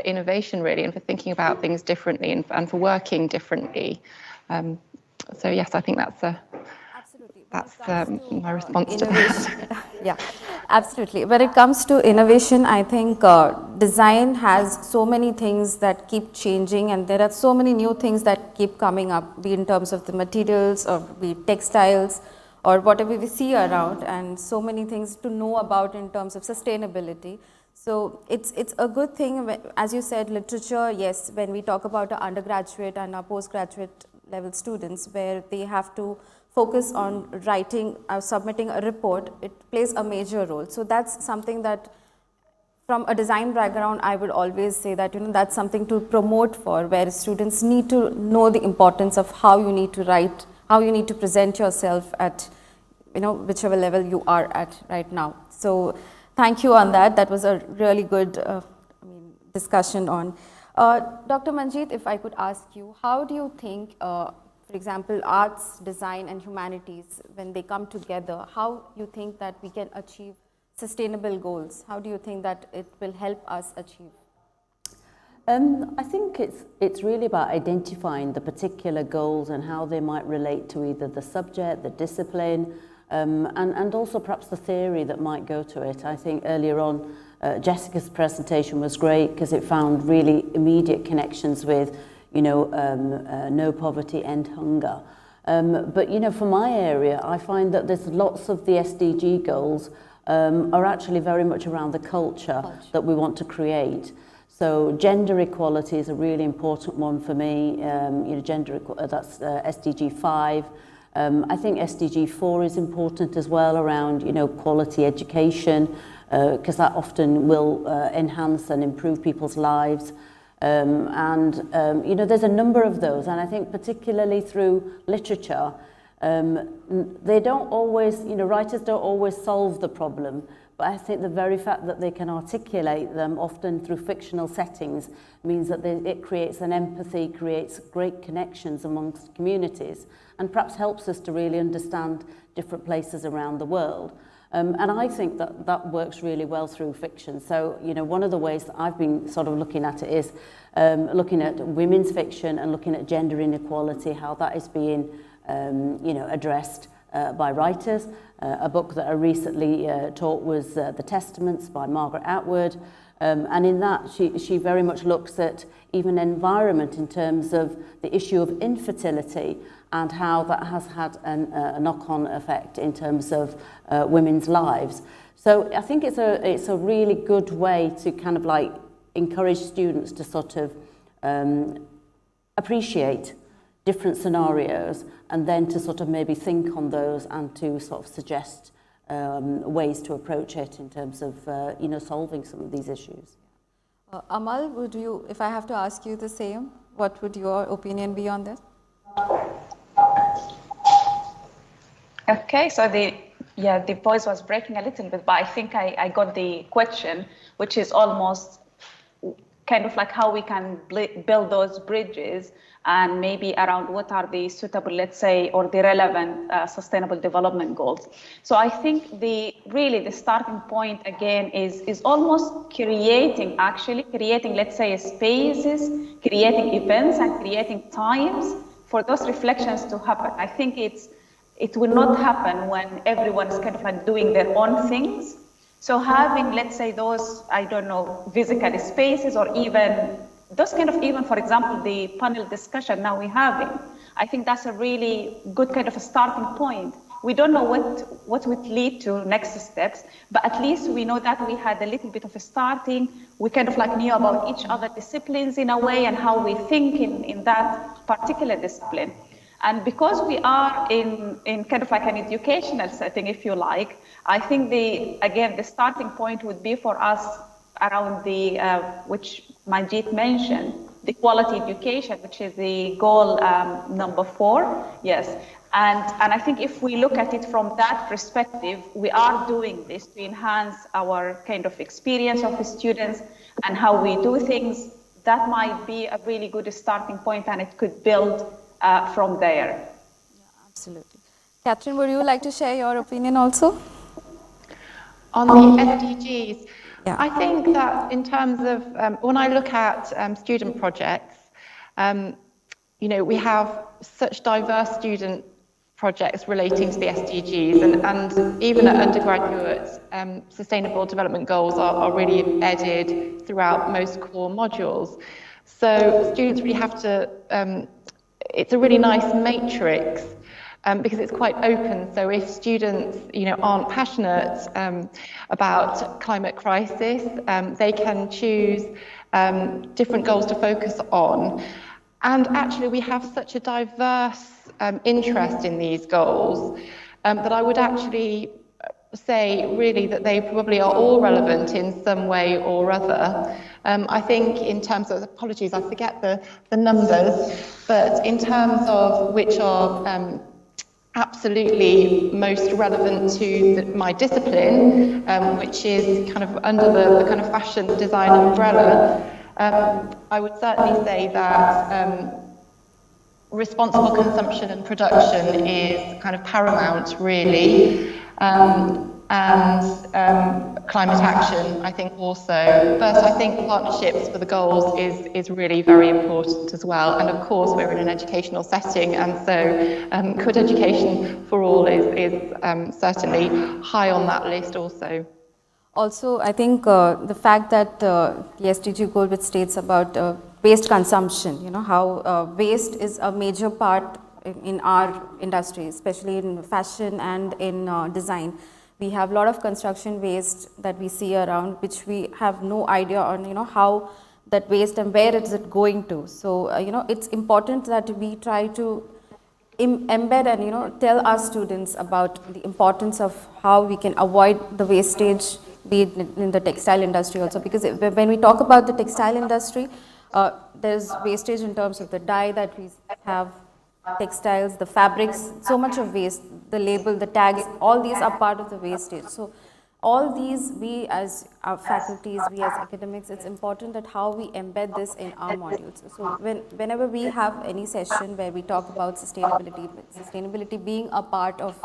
innovation, really, and for thinking about things differently and for working differently. So yes, I think that's my response to that. Yeah, absolutely. When it comes to innovation, I think design has so many things that keep changing, and there are so many new things that keep coming up, be in terms of the materials or be textiles or whatever we see around, and so many things to know about in terms of sustainability. So it's a good thing, as you said, literature, yes, when we talk about our undergraduate and our postgraduate level students, where they have to focus on writing or submitting a report, it plays a major role. So that's something that, from a design background, I would always say that that's something to promote for, where students need to know the importance of how you need to write, how you need to present yourself at whichever level you are at right now. So thank you on that. That was a really good discussion on. Dr. Manjeet, if I could ask you, how do you think, for example, arts, design and humanities, when they come together, how you think that we can achieve sustainable goals? How do you think that it will help us achieve? I think it's really about identifying the particular goals and how they might relate to either the subject, the discipline, and also perhaps the theory that might go to it. I think earlier on, Jessica's presentation was great because it found really immediate connections with, no poverty, end hunger. But, for my area, I find that there's lots of the SDG goals are actually very much around the culture that we want to create. So gender equality is a really important one for me. That's SDG 5. I think SDG 4 is important as well, around quality education, because that often will enhance and improve people's lives. There's a number of those, and I think particularly through literature, they don't always, writers don't always solve the problem. But I think the very fact that they can articulate them, often through fictional settings, means that it creates an empathy, creates great connections amongst communities, and perhaps helps us to really understand different places around the world. And I think that works really well through fiction. So, one of the ways that I've been sort of looking at it is looking at women's fiction and looking at gender inequality, how that is being, addressed by writers. A book that I recently taught was The Testaments by Margaret Atwood. And in that, she very much looks at even environment in terms of the issue of infertility and how that has had a knock-on effect in terms of women's lives. So I think it's a really good way to kind of like encourage students to sort of appreciate different scenarios, and then to sort of maybe think on those and to sort of suggest ways to approach it in terms of solving some of these issues. Amal, would you, if I have to ask you the same, what would your opinion be on this? Okay, so the voice was breaking a little bit, but I think I got the question, which is almost kind of like how we can build those bridges and maybe around what are the suitable, let's say, or the relevant sustainable development goals. So I think the starting point again is almost creating, let's say, spaces, creating events and creating times for those reflections to happen. I think it will not happen when everyone is kind of like doing their own things. So having, let's say, those, I don't know, physical spaces or even those kind of, even for example, the panel discussion now we're having, I think that's a really good kind of a starting point. We don't know what would lead to next steps, but at least we know that we had a little bit of a starting. We kind of like knew about each other disciplines in a way and how we think in that particular discipline. And because we are in kind of like an educational setting, if you like, I think the starting point would be for us around the, which Manjeet mentioned, the quality education, which is the goal number 4, yes. And I think if we look at it from that perspective, we are doing this to enhance our kind of experience of the students and how we do things. That might be a really good starting point, and it could build from there. Yeah, absolutely. Catherine, would you like to share your opinion also? On the SDGs, yeah. I think that in terms of, when I look at student projects, we have such diverse student projects relating to the SDGs, and even at undergraduate, sustainable development goals are really embedded throughout most core modules. So students really have to, it's a really nice matrix because it's quite open. So if students, aren't passionate about climate crisis, they can choose different goals to focus on. And actually, we have such a diverse interest in these goals that I would actually say really that they probably are all relevant in some way or other. I think in terms of, apologies, I forget the numbers, but in terms of which are absolutely most relevant to my discipline, which is kind of under the kind of fashion design umbrella, I would certainly say that responsible consumption and production is kind of paramount, really. And climate action, I think also. But I think partnerships for the goals is really very important as well. And of course, we're in an educational setting, and so good education for all is certainly high on that list also. Also, I think the fact that the SDG goal which states about waste consumption, how waste is a major part in our industry, especially in fashion and in design. We have a lot of construction waste that we see around, which we have no idea on, how that waste and where is it going to. So, it's important that we try to embed and, tell our students about the importance of how we can avoid the wastage, be it in the textile industry also. Because when we talk about the textile industry, there's wastage in terms of the dye that we have, textiles, the fabrics, so much of waste, the label, the tags, all these are part of the wastage. So all these, we as our faculties, we as academics, it's important that how we embed this in our modules. So whenever we have any session where we talk about sustainability being a part of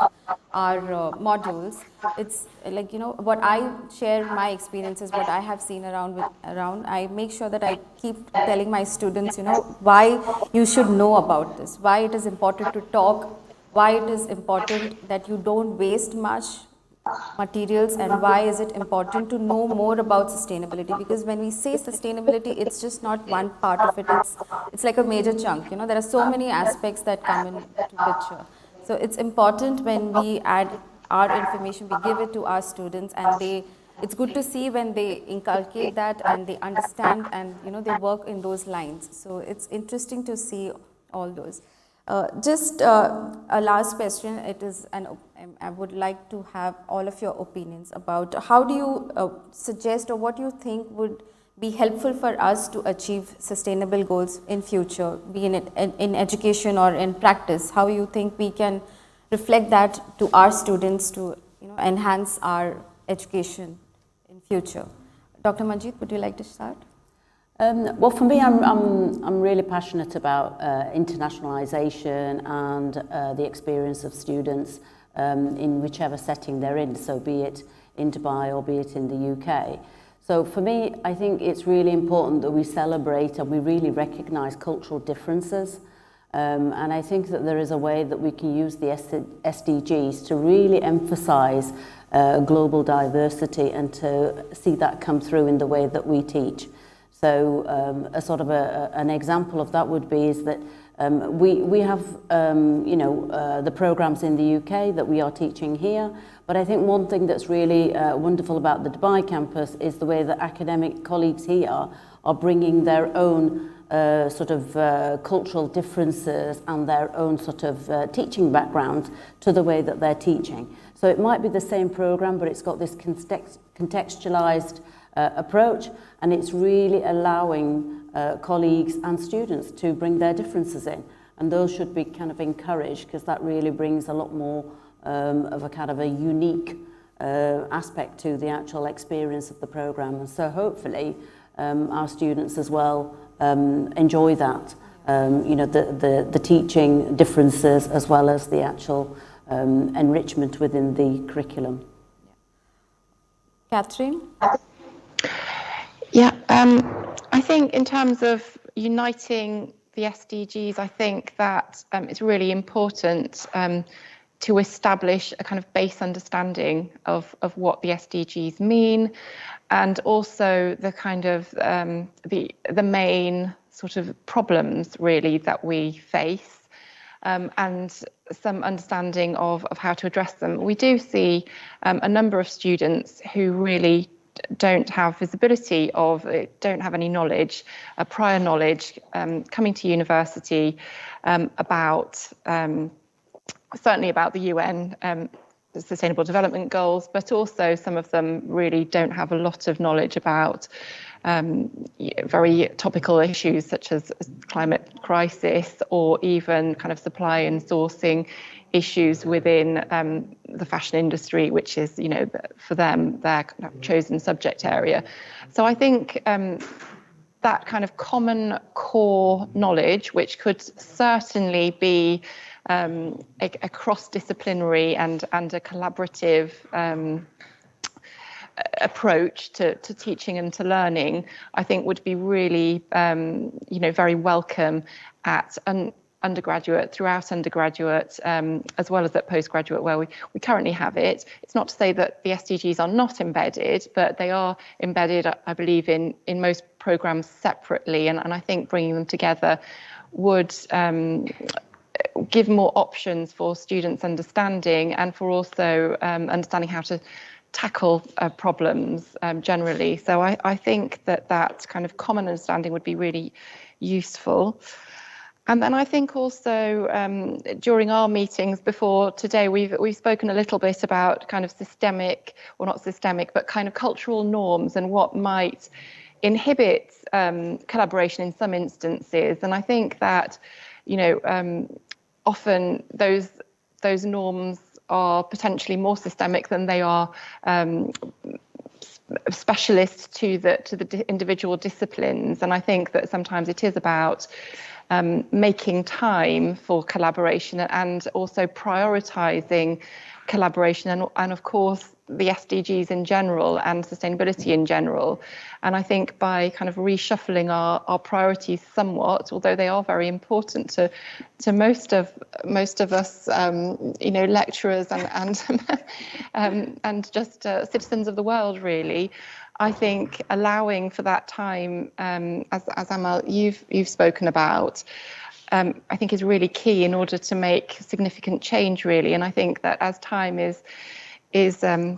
our modules, it's like, what I share my experiences, what I have seen around, I make sure that I keep telling my students, why you should know about this, why it is important to talk, why it is important that you don't waste much materials, and why is it important to know more about sustainability. Because when we say sustainability, it's just not one part of it, it's like a major chunk. There are so many aspects that come into picture. So it's important when we add our information, we give it to our students, and it's good to see when they inculcate that and they understand and they work in those lines. So it's interesting to see all those. Just a last question. It is, I would like to have all of your opinions about how do you suggest, or what you think would be helpful for us to achieve sustainable goals in future, be in education or in practice? How you think we can reflect that to our students to enhance our education in future? Dr. Manjeet, would you like to start? Well, for me, I'm really passionate about internationalisation and the experience of students in whichever setting they're in, so be it in Dubai or be it in the UK. So for me, I think it's really important that we celebrate and we really recognise cultural differences. And I think that there is a way that we can use the SDGs to really emphasise global diversity and to see that come through in the way that we teach. So a sort of an example of that would be is that we have the programs in the UK that we are teaching here, but I think one thing that's really wonderful about the Dubai campus is the way that academic colleagues here are bringing their own cultural differences and their own teaching background to the way that they're teaching. So it might be the same program, but it's got this contextualized approach, and it's really allowing colleagues and students to bring their differences in, and those should be kind of encouraged, because that really brings a lot more of a kind of a unique aspect to the actual experience of the program. And so hopefully our students as well enjoy that, the teaching differences as well as the actual enrichment within the curriculum. Catherine? Yeah, I think in terms of uniting the SDGs, I think that it's really important to establish a kind of base understanding of what the SDGs mean, and also the kind of the main sort of problems really that we face, and some understanding of how to address them. We do see a number of students who really don't have visibility of, don't have any knowledge, prior knowledge, coming to university about, certainly about the UN Sustainable Development Goals, but also some of them really don't have a lot of knowledge about very topical issues such as climate crisis, or even kind of supply and sourcing issues within the fashion industry, which is, for them, their kind of chosen subject area. So I think that kind of common core knowledge, which could certainly be a cross-disciplinary and a collaborative approach to teaching and to learning, I think would be really, very welcome at undergraduate, throughout undergraduate, as well as at postgraduate, where we currently have it. It's not to say that the SDGs are not embedded, but they are embedded, I believe, in most programs separately, and I think bringing them together would give more options for students' understanding, and for also understanding how to tackle problems generally. So I think that kind of common understanding would be really useful. And then I think also during our meetings before today, we've spoken a little bit about kind of systemic, or not systemic, but kind of cultural norms and what might inhibit collaboration in some instances. And I think that, often those norms are potentially more systemic than they are specialist to the individual disciplines. And I think that sometimes it is about making time for collaboration, and also prioritizing collaboration, and of course the SDGs in general and sustainability in general. And I think by kind of reshuffling our priorities somewhat, although they are very important to most of us, lecturers and just citizens of the world, really, I think allowing for that time, as Amal, you've spoken about, I think is really key in order to make significant change, really. And I think that as time is a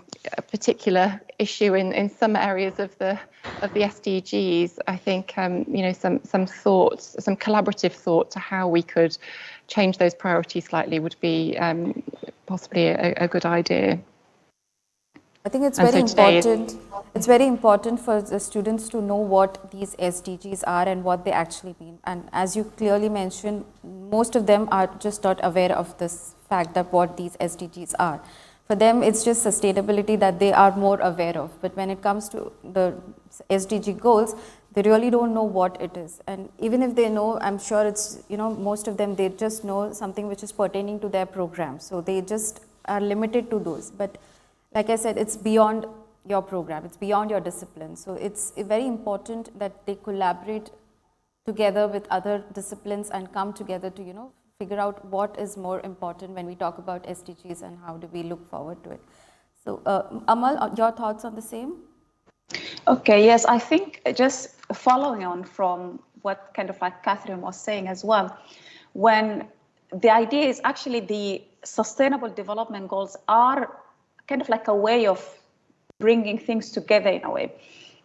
particular issue in some areas of the SDGs, I think some thoughts, some collaborative thought to how we could change those priorities slightly would be possibly a good idea. I think it's And very so today important. It's very important for the students to know what these SDGs are and what they actually mean. And as you clearly mentioned, most of them are just not aware of this fact that what these SDGs are. For them, it's just sustainability that they are more aware of. But when it comes to the SDG goals, they really don't know what it is. And even if they know, I'm sure it's, most of them, they just know something which is pertaining to their program. So they just are limited to those. But like I said, it's beyond your program, it's beyond your discipline. So it's very important that they collaborate together with other disciplines and come together to, figure out what is more important when we talk about SDGs and how do we look forward to it. So Amal, your thoughts on the same? Okay, yes, I think just following on from what kind of like Catherine was saying as well, when the idea is actually the sustainable development goals are kind of like a way of bringing things together in a way.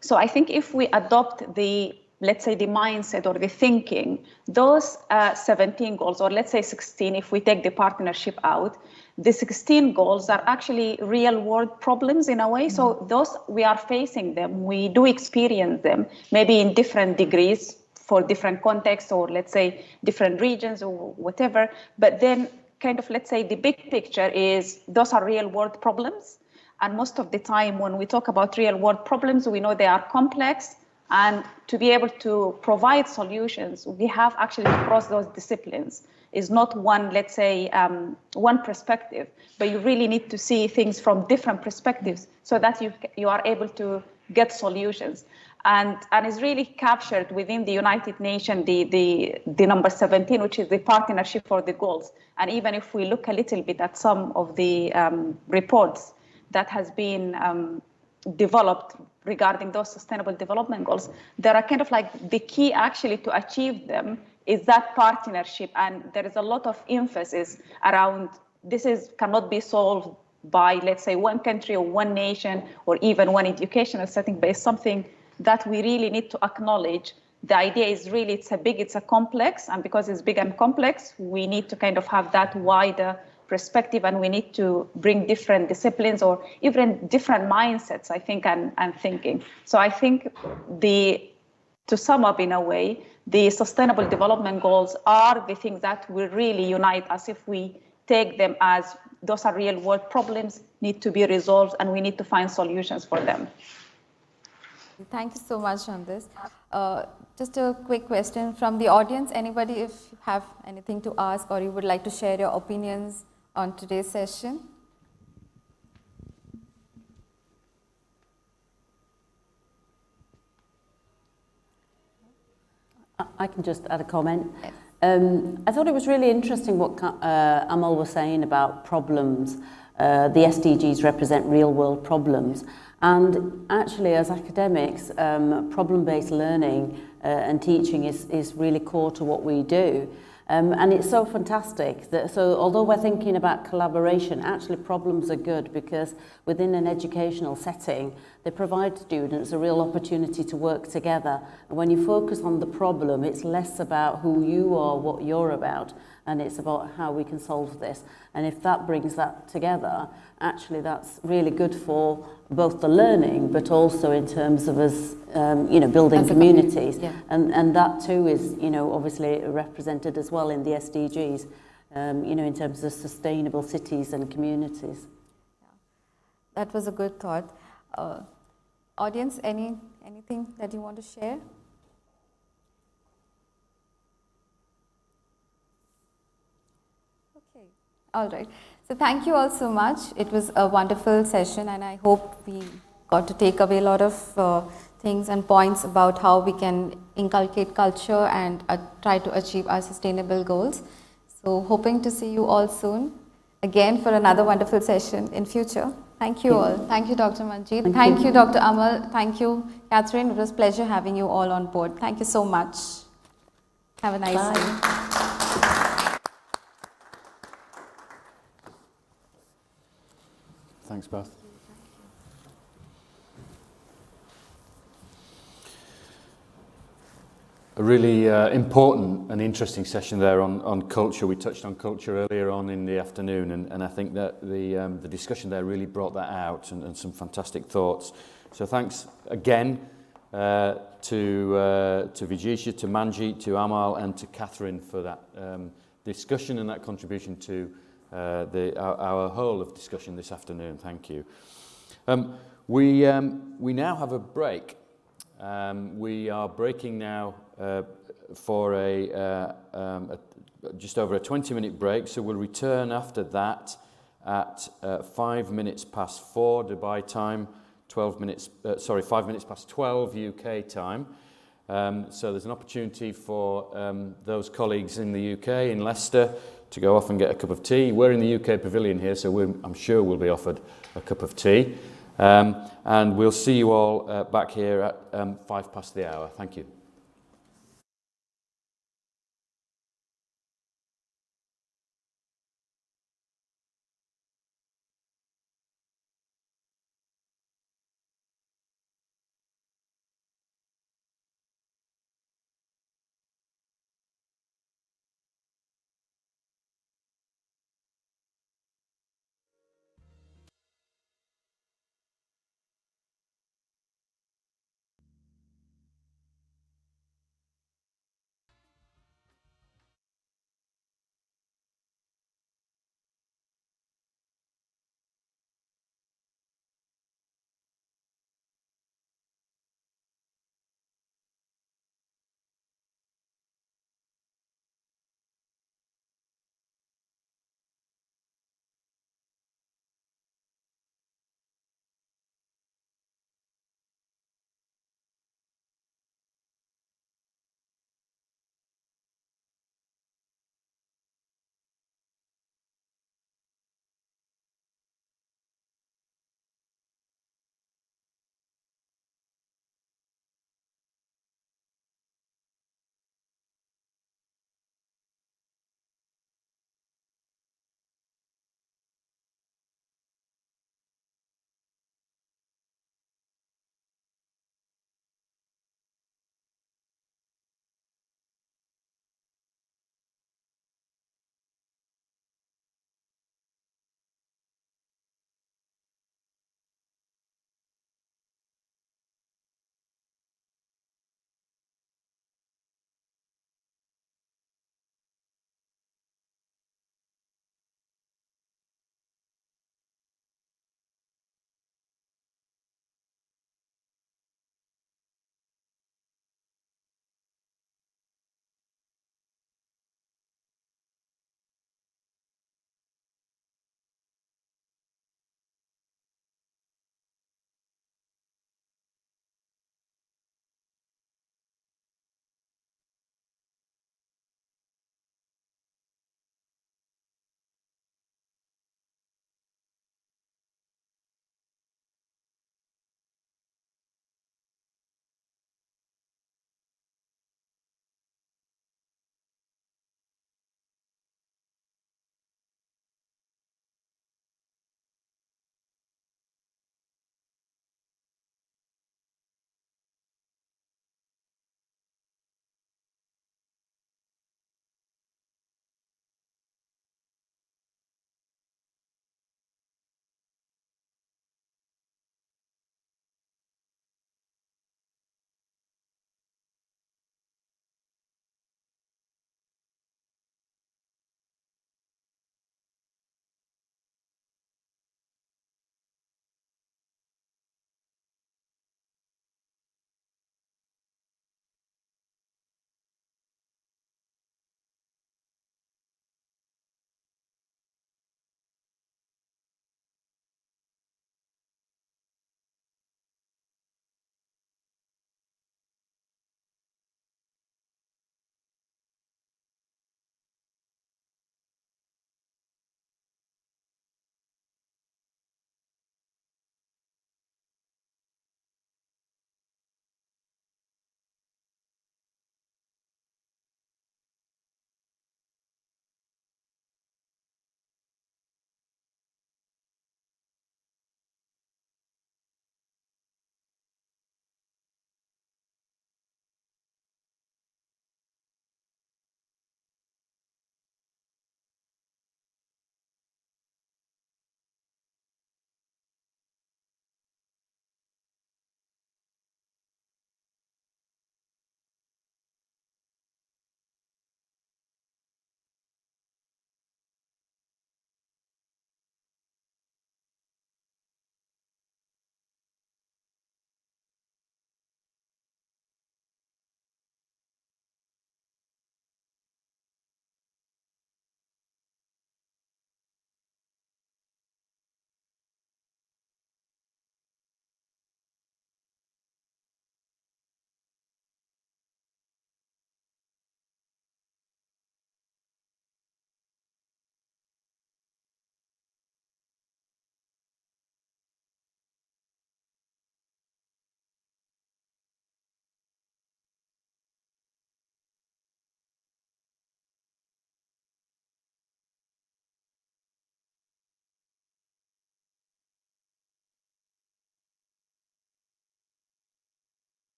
So I think if we adopt the, let's say, the mindset or the thinking, those 17 goals, or let's say 16, if we take the partnership out, the 16 goals are actually real world problems in a way. So those, we are facing them, we do experience them, maybe in different degrees for different contexts, or let's say different regions or whatever. But then kind of, let's say the big picture is those are real world problems. And most of the time when we talk about real world problems, we know they are complex. And to be able to provide solutions, we have actually to cross those disciplines. Is not one, let's say, one perspective, but you really need to see things from different perspectives so that you are able to get solutions. And is really captured within the United Nations, the number 17, which is the partnership for the goals. And even if we look a little bit at some of the reports that has been developed regarding those sustainable development goals, there are kind of like the key actually to achieve them is that partnership. And there is a lot of emphasis around this cannot be solved by, let's say, one country or one nation or even one educational setting, but it's something that we really need to acknowledge. The idea is really, it's a complex, and because it's big and complex, we need to kind of have that wider perspective, and we need to bring different disciplines or even different mindsets, I think, and thinking. So I think to sum up in a way, the sustainable development goals are the things that will really unite us if we take them as those are real world problems, need to be resolved, and we need to find solutions for them. Thank you so much on this. Just a quick question from the audience. Anybody, if you have anything to ask or you would like to share your opinions on today's session? I can just add a comment. Yes. I thought it was really interesting what Amal was saying about problems. The SDGs represent real world problems. And actually, as academics, problem-based learning and teaching is really core to what we do. And it's so fantastic that, so although we're thinking about collaboration, actually problems are good because within an educational setting, they provide students a real opportunity to work together. And when you focus on the problem, it's less about who you are, what you're about, and it's about how we can solve this. And if that brings that together, actually that's really good for both the learning, but also in terms of us, building communities. Yeah. And that too is, obviously represented as well in the SDGs, in terms of sustainable cities and communities. Yeah. That was a good thought. Audience, anything that you want to share? Okay, all right. So thank you all so much. It was a wonderful session, and I hope we got to take away a lot of things and points about how we can inculcate culture and try to achieve our sustainable goals. So hoping to see you all soon again for another wonderful session in future. Thank you all. Thank you, Dr. Manjeet. Thank you, Dr. Amal. Thank you, Catherine. It was a pleasure having you all on board. Thank you so much. Have a nice day. Thanks, both. a really important and interesting session there on culture. We touched on culture earlier on in the afternoon, and I think that the discussion there really brought that out, and some fantastic thoughts. So thanks again to Vijisha, to Manjeet, to Amal, and to Catherine for that discussion and that contribution to our whole of discussion this afternoon. Thank you. We now have a break. We are breaking now for just over a 20-minute break, so we'll return after that at 5 minutes past 4 Dubai time, 5 minutes past 12 UK time. So there's an opportunity for those colleagues in the UK, in Leicester, to go off and get a cup of tea. We're in the UK Pavilion here, so I'm sure we'll be offered a cup of tea. And we'll see you all back here at 5 past the hour. Thank you.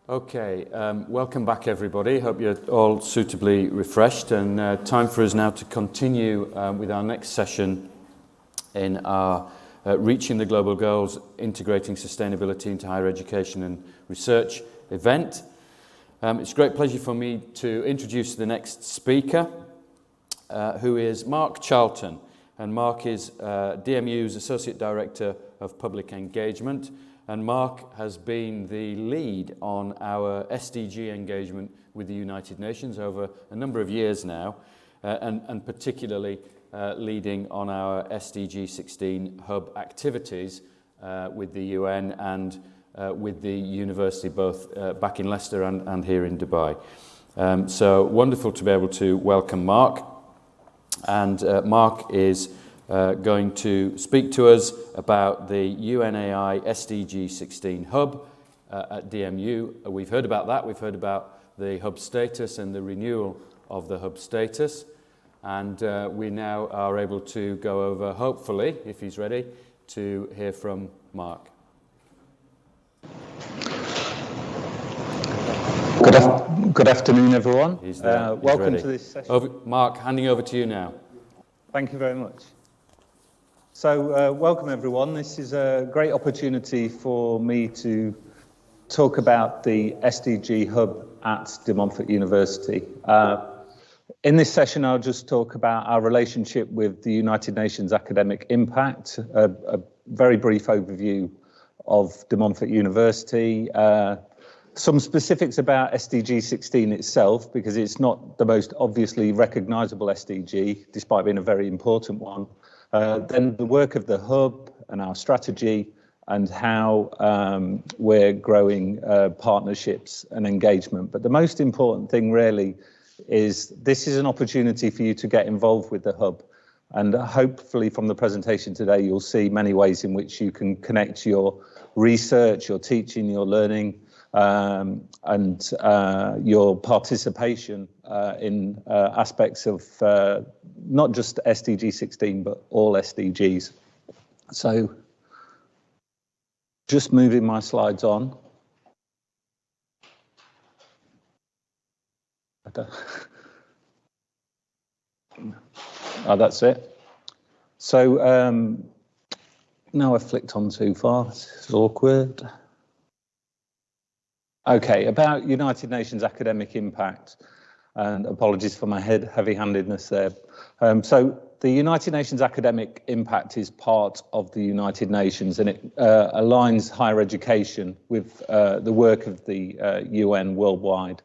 Okay, welcome back everybody. Hope you're all suitably refreshed, and time for us now to continue with our next session in our Reaching the Global Goals, Integrating Sustainability into Higher Education and Research event. It's a great pleasure for me to introduce the next speaker, who is Mark Charlton. And Mark is DMU's Associate Director of Public Engagement. And Mark has been the lead on our SDG engagement with the United Nations over a number of years now, and particularly leading on our SDG 16 hub activities with the UN and with the university, both back in Leicester and here in Dubai. So wonderful to be able to welcome Mark. And Mark is going to speak to us about the UNAI SDG 16 hub at DMU. We've heard about that. We've heard about the hub status and the renewal of the hub status. And we now are able to go over, hopefully, if he's ready, to hear from Mark. Good afternoon, everyone. He's there. He's welcome ready. to this session. Mark, handing over to you now. Thank you very much. So, welcome everyone. This is a great opportunity for me to talk about the SDG hub at Montfort University. In this session, I'll just talk about our relationship with the United Nations Academic Impact, a very brief overview of Montfort University, some specifics about SDG 16 itself, because it's not the most obviously recognisable SDG, despite being a very important one. Then the work of the hub and our strategy, and how we're growing partnerships and engagement. But the most important thing really is this is an opportunity for you to get involved with the hub. And hopefully from the presentation today, you'll see many ways in which you can connect your research, your teaching, your learning, and your participation in aspects of not just SDG 16, but all SDGs. So just moving my slides on. Oh, that's it. So now I've flicked on too far. This is awkward. Okay, about United Nations Academic Impact, and apologies for my heavy-handedness there. So the United Nations Academic Impact is part of the United Nations, and it aligns higher education with the work of the UN worldwide.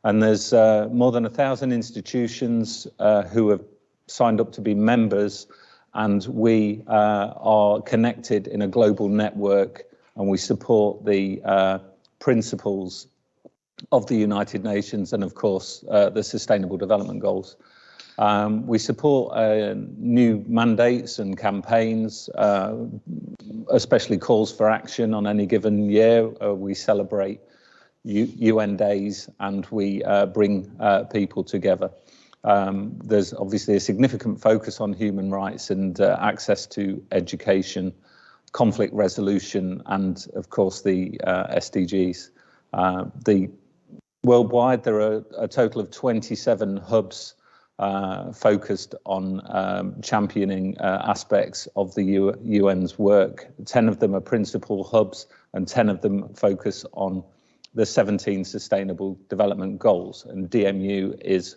And there's more than 1,000 institutions who have signed up to be members, and we are connected in a global network, and we support the principles of the United Nations and, of course, the Sustainable Development Goals. We support new mandates and campaigns, especially calls for action on any given year. We celebrate UN days, and we bring people together. There's obviously a significant focus on human rights and access to education, conflict resolution, and of course the SDGs. Worldwide, there are a total of 27 hubs focused on championing aspects of the UN's work. 10 of them are principal hubs, and 10 of them focus on the 17 Sustainable Development Goals, and DMU is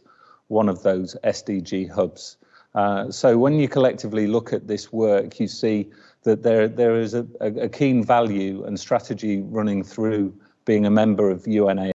one of those SDG hubs. So when you collectively look at this work, you see that there is a keen value and strategy running through being a member of UNA